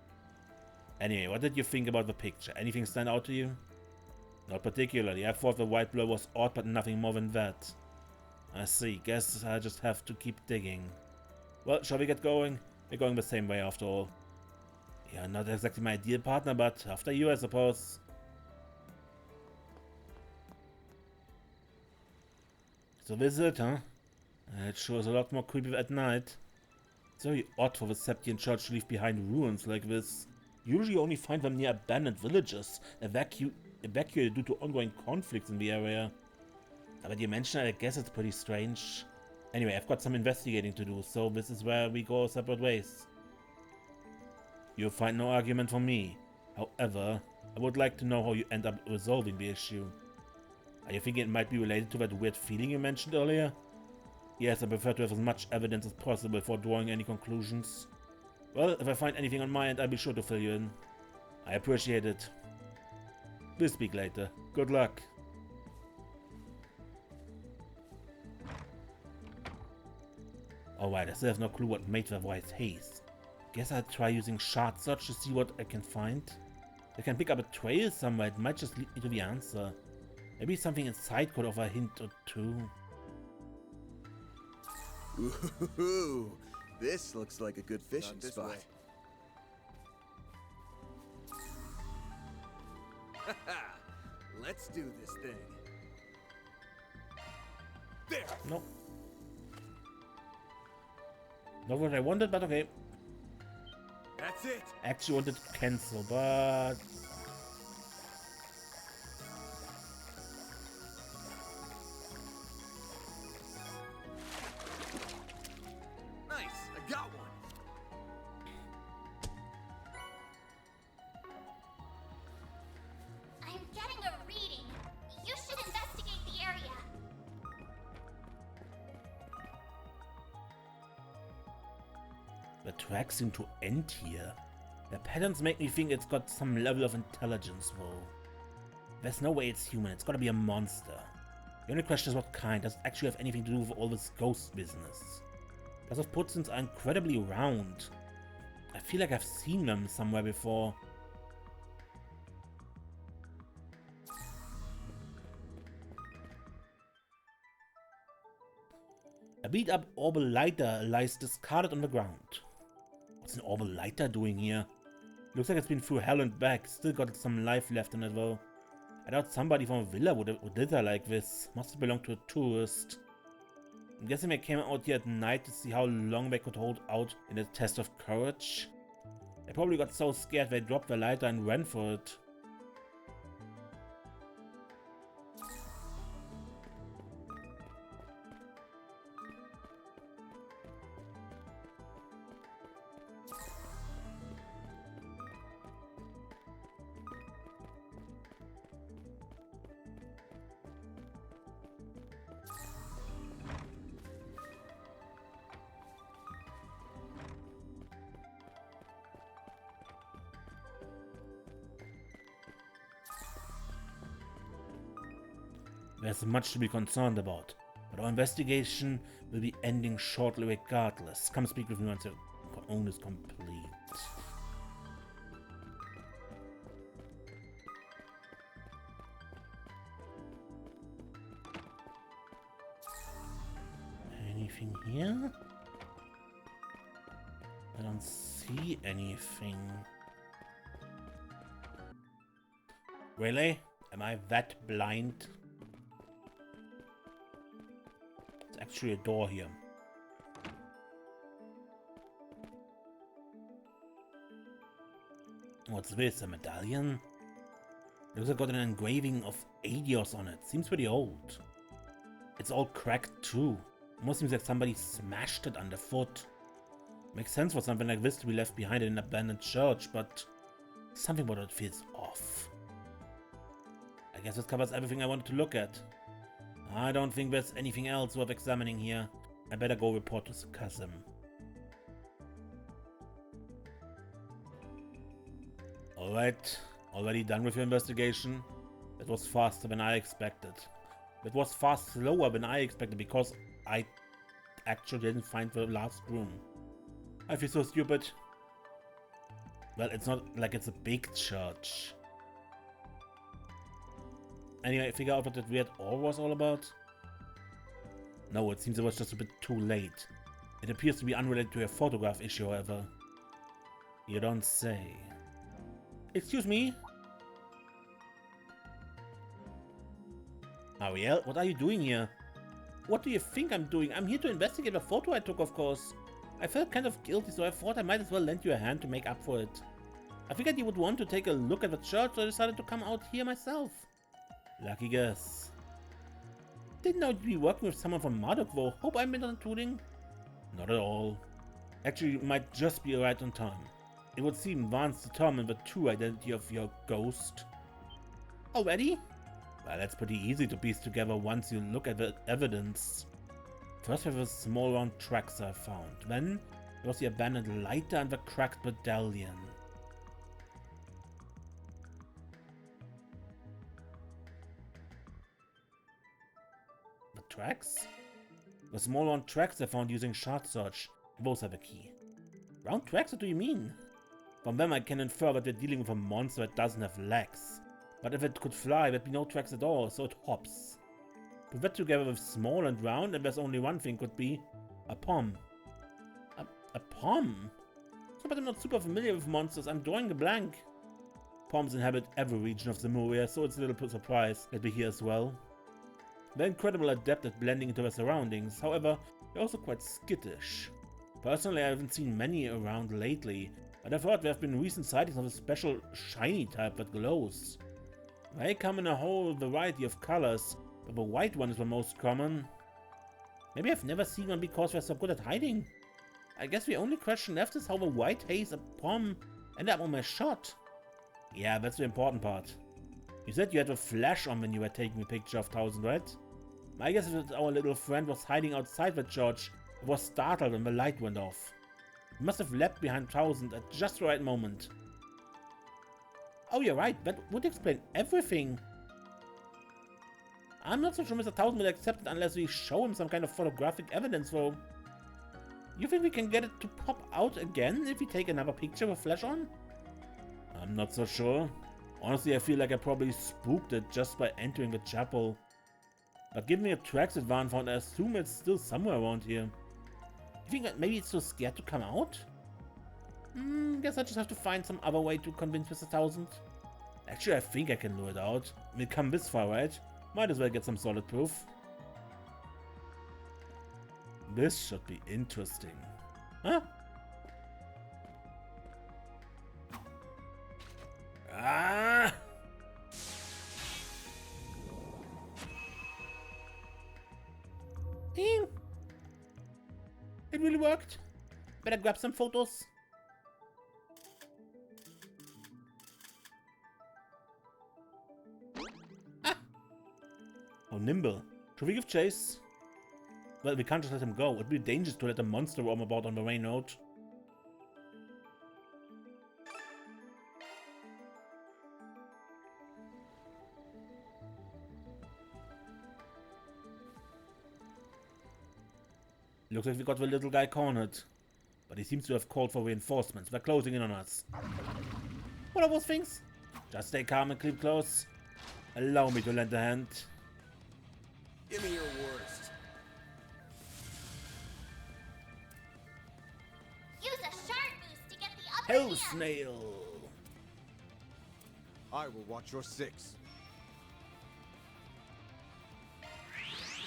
Anyway, what did you think about the picture? Anything stand out to you? Not particularly. I thought the white blur was odd, but nothing more than that. I see. Guess I just have to keep digging. Well, shall we get going? We're going the same way after all. Yeah, not exactly my ideal partner, but after you, I suppose. So this is it, huh? It sure is a lot more creepy at night. It's very odd for the Septian Church to leave behind ruins like this. Usually you only find them near abandoned villages, evacuated due to ongoing conflicts in the area. But you mention it, I guess it's pretty strange. Anyway, I've got some investigating to do, so this is where we go separate ways. You'll find no argument from me. However, I would like to know how you end up resolving the issue. Are you thinking it might be related to that weird feeling you mentioned earlier? Yes, I prefer to have as much evidence as possible before drawing any conclusions. Well, if I find anything on my end, I'll be sure to fill you in. I appreciate it. We'll speak later. Good luck. Alright, I still have no clue what made the white haze. Guess I'll try using shard search to see what I can find. If I can pick up a trail somewhere, it might just lead me to the answer. Maybe something inside could offer a hint or two. Ooh, this looks like a good fishing spot. Let's do this thing. There. Nope. Not what I wanted, but okay. That's it. Actually wanted to cancel, but nice, I got one. I'm getting a reading. You should investigate the area. tracks seem to end here. The patterns make me think it's got some level of intelligence though. There's no way it's human, it's gotta be a monster. The only question is what kind. Does it actually have anything to do with all this ghost business? Those footprints are incredibly round. I feel like I've seen them somewhere before. A beat up orbital lighter lies discarded on the ground. What's an orbital lighter doing here? Looks like it's been through hell and back. Still got some life left in it though. I doubt somebody from a villa would litter like this. Must have belonged to a tourist. I'm guessing they came out here at night to see how long they could hold out in a test of courage. They probably got so scared they dropped the lighter and ran for it. There's much to be concerned about, but our investigation will be ending shortly regardless. Come speak with me once your own is complete. Anything here? I don't see anything. Really? Am I that blind? Actually a door here. What's this? A medallion? Looks like got an engraving of Adios on it. Seems pretty old. It's all cracked too. Almost seems like somebody smashed it underfoot. Makes sense for something like this to be left behind in an abandoned church, but something about it feels off. I guess this covers everything I wanted to look at. I don't think there's anything else worth examining here. I better go report to Kasim. Alright, already done with your investigation? That was faster than I expected. That was far slower than I expected because I actually didn't find the last room. I feel so stupid. Well, it's not like it's a big church. Anyway, figure out what that weird ore was all about? No, it seems it was just a bit too late. It appears to be unrelated to a photograph issue, however. You don't say. Excuse me? Ariel, what are you doing here? What do you think I'm doing? I'm here to investigate the photo I took, of course. I felt kind of guilty, so I thought I might as well lend you a hand to make up for it. I figured you would want to take a look at the church, so I decided to come out here myself. Lucky guess. Didn't know you'd be working with someone from Marduk though. Hope I'm not intruding. Not at all. Actually, you might just be right on time. It would seem Vance determined the true identity of your ghost. Already? Well, that's pretty easy to piece together once you look at the evidence. First we have the small round tracks I found. Then there was the abandoned lighter and the cracked medallion. Tracks? The small round tracks I found using shard search. Those are the key. Round tracks? What do you mean? From them I can infer that we're dealing with a monster that doesn't have legs. But if it could fly, there'd be no tracks at all, so it hops. Put that together with small and round, and there's only one thing could be a pom. A pom? So, but I'm not super familiar with monsters, I'm drawing a blank. Poms inhabit every region of Zemuria, so it's a little surprised that we're here as well. They're incredibly adept at blending into their surroundings, however, they're also quite skittish. Personally, I haven't seen many around lately, but I've heard there have been recent sightings of a special shiny type that glows. They come in a whole variety of colors, but the white one is the most common. Maybe I've never seen one because they're so good at hiding. I guess the only question left is how the white haze a pom ended up on my shot. Yeah, that's the important part. You said you had a flash on when you were taking a picture of 1000, right? My guess is that our little friend was hiding outside the church and was startled when the light went off. We must have left behind 1000 at just the right moment. Oh, you're right. That would explain everything. I'm not so sure Mr. 1000 will accept it unless we show him some kind of photographic evidence, though. You think we can get it to pop out again if we take another picture with flash on? I'm not so sure. Honestly, I feel like I probably spooked it just by entering the chapel. But given me a tracks it Van found, I assume it's still somewhere around here. You think that maybe it's too scared to come out? Guess I just have to find some other way to convince Mr. 1000. Actually, I think I can lure it out. We've come this far, right? Might as well get some solid proof. This should be interesting. Huh? Ah! Damn! It really worked. Better grab some photos. Ah! How nimble. Should we give chase? Well, we can't just let him go. It'd be dangerous to let a monster roam about on the main road. Looks like we got the little guy cornered. But he seems to have called for reinforcements. They're closing in on us. What are those things? Just stay calm and keep close. Allow me to lend a hand. Give me your worst. Use a sharp boost to get the upper Hell hand. snail. I will watch your 6.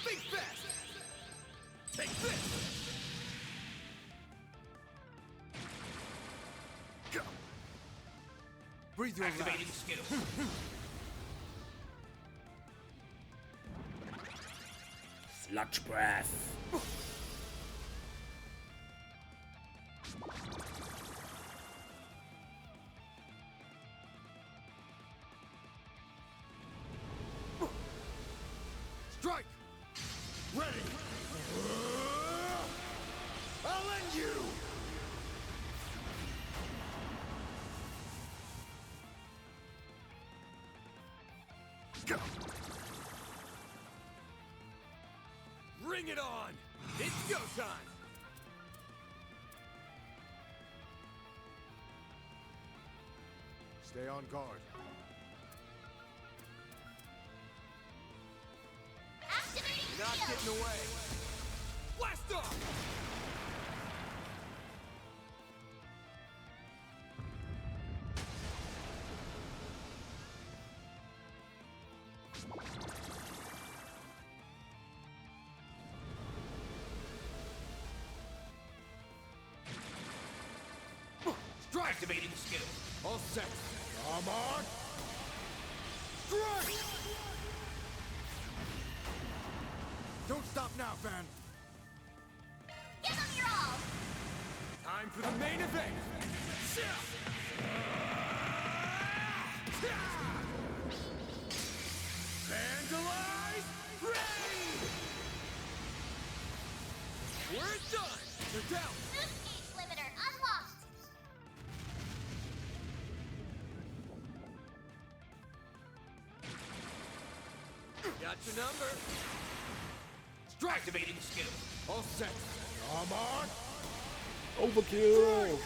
Think fast! Take this! Go! Breathe your Activating last. skill. Sludge breath. Strike! Ready! I'll end you! Go! Bring it on! It's go time! Stay on guard. Activating You're not shield. getting away! Blast off! Strike! Activating skill. All set. Come on! Strike! Don't stop now, Van. Give them your all. Time for the main event. Vandalize! Rain! We're done! They're down! Boost gauge limiter unlocked. Got your number. Strike. Activating skill. All set. Come on! Overkill!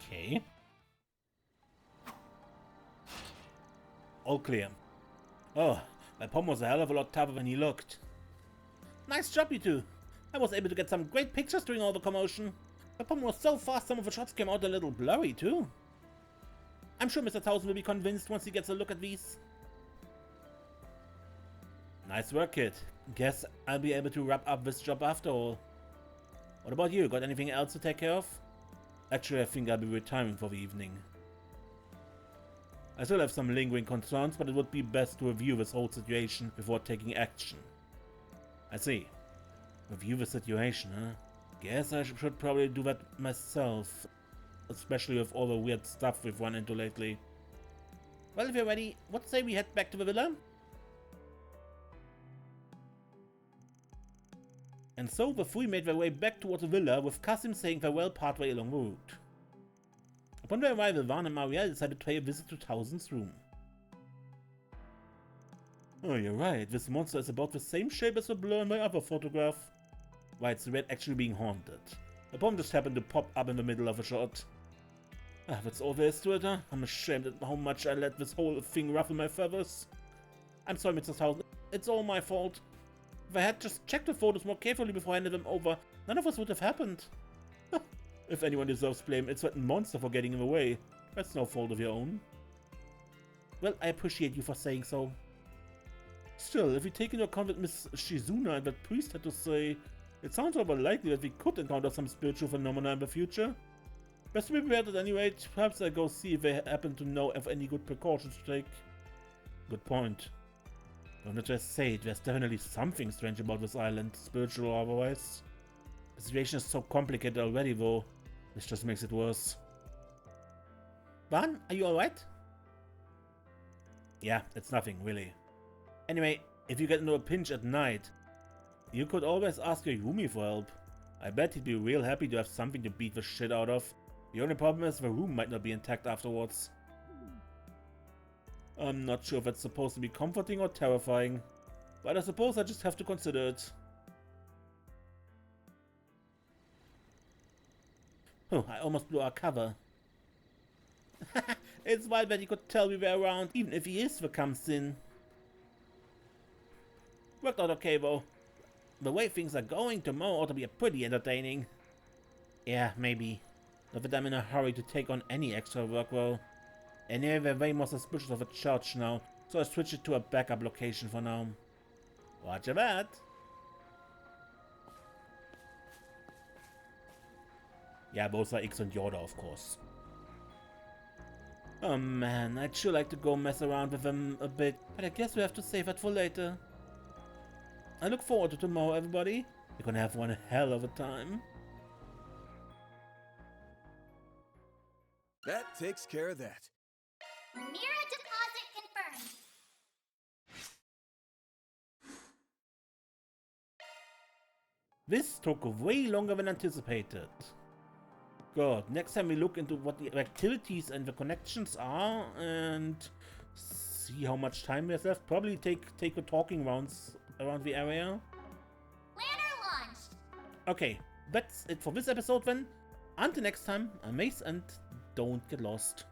Okay. All clear. Oh, my palm was a hell of a lot tougher than he looked. Nice job, you two. I was able to get some great pictures during all the commotion. My palm was so fast some of the shots came out a little blurry too. I'm sure Mr. 1000 will be convinced once he gets a look at these. Nice work, kid. Guess I'll be able to wrap up this job after all. What about you? Got anything else to take care of? Actually, I think I'll be retiring for the evening. I still have some lingering concerns, but it would be best to review this whole situation before taking action. I see. Review the situation, huh? Guess I should probably do that myself. Especially with all the weird stuff we've run into lately. Well, if you're ready, what say we head back to the villa? And so the three made their way back towards the villa, with Kasim saying farewell partway along the route. Upon their arrival, Van and Marielle decided to pay a visit to Thousand's room. Oh, you're right, this monster is about the same shape as the blur in my other photograph. Why, it's the red actually being haunted. The bomb just happened to pop up in the middle of a shot. Ah, that's all there is to it, huh? I'm ashamed at how much I let this whole thing ruffle my feathers. I'm sorry, Mr. Thousand. It's all my fault. If I had just checked the photos more carefully before I handed them over, none of us would have happened. If anyone deserves blame, it's that monster for getting in the way. That's no fault of your own. Well, I appreciate you for saying so. Still, if we take into account what Miss Shizuna and that priest had to say, it sounds rather likely that we could encounter some spiritual phenomena in the future. Best to be prepared at any rate. Perhaps I go see if they happen to know of any good precautions to take. Good point. Don't just say it, there's definitely something strange about this island, spiritual or otherwise. The situation is so complicated already though. This just makes it worse. Van, are you alright? Yeah, it's nothing, really. Anyway, if you get into a pinch at night, you could always ask your roomie for help. I bet he'd be real happy to have something to beat the shit out of. The only problem is the room might not be intact afterwards. I'm not sure if that's supposed to be comforting or terrifying, but I suppose I just have to consider it. Oh, I almost blew our cover. It's wild that he could tell we were around, even if he is the Kamsin. Worked out okay though. The way things are going, tomorrow ought to be pretty entertaining. Yeah, maybe. Not that I'm in a hurry to take on any extra work though. Anyway, we're way more suspicious of a church now, so I switched it to a backup location for now. Roger that. Yeah, both are X and Yoda, of course. Oh man, I'd sure like to go mess around with them a bit, but I guess we have to save that for later. I look forward to tomorrow, everybody. We're gonna have one hell of a time. That takes care of that. Mira deposit confirmed. This took way longer than anticipated. God, next time we look into what the activities and the connections are and see how much time we have left. Probably take the talking rounds around the area. Planner launched. Okay, that's it for this episode then. Until next time, I'm Mace and don't get lost.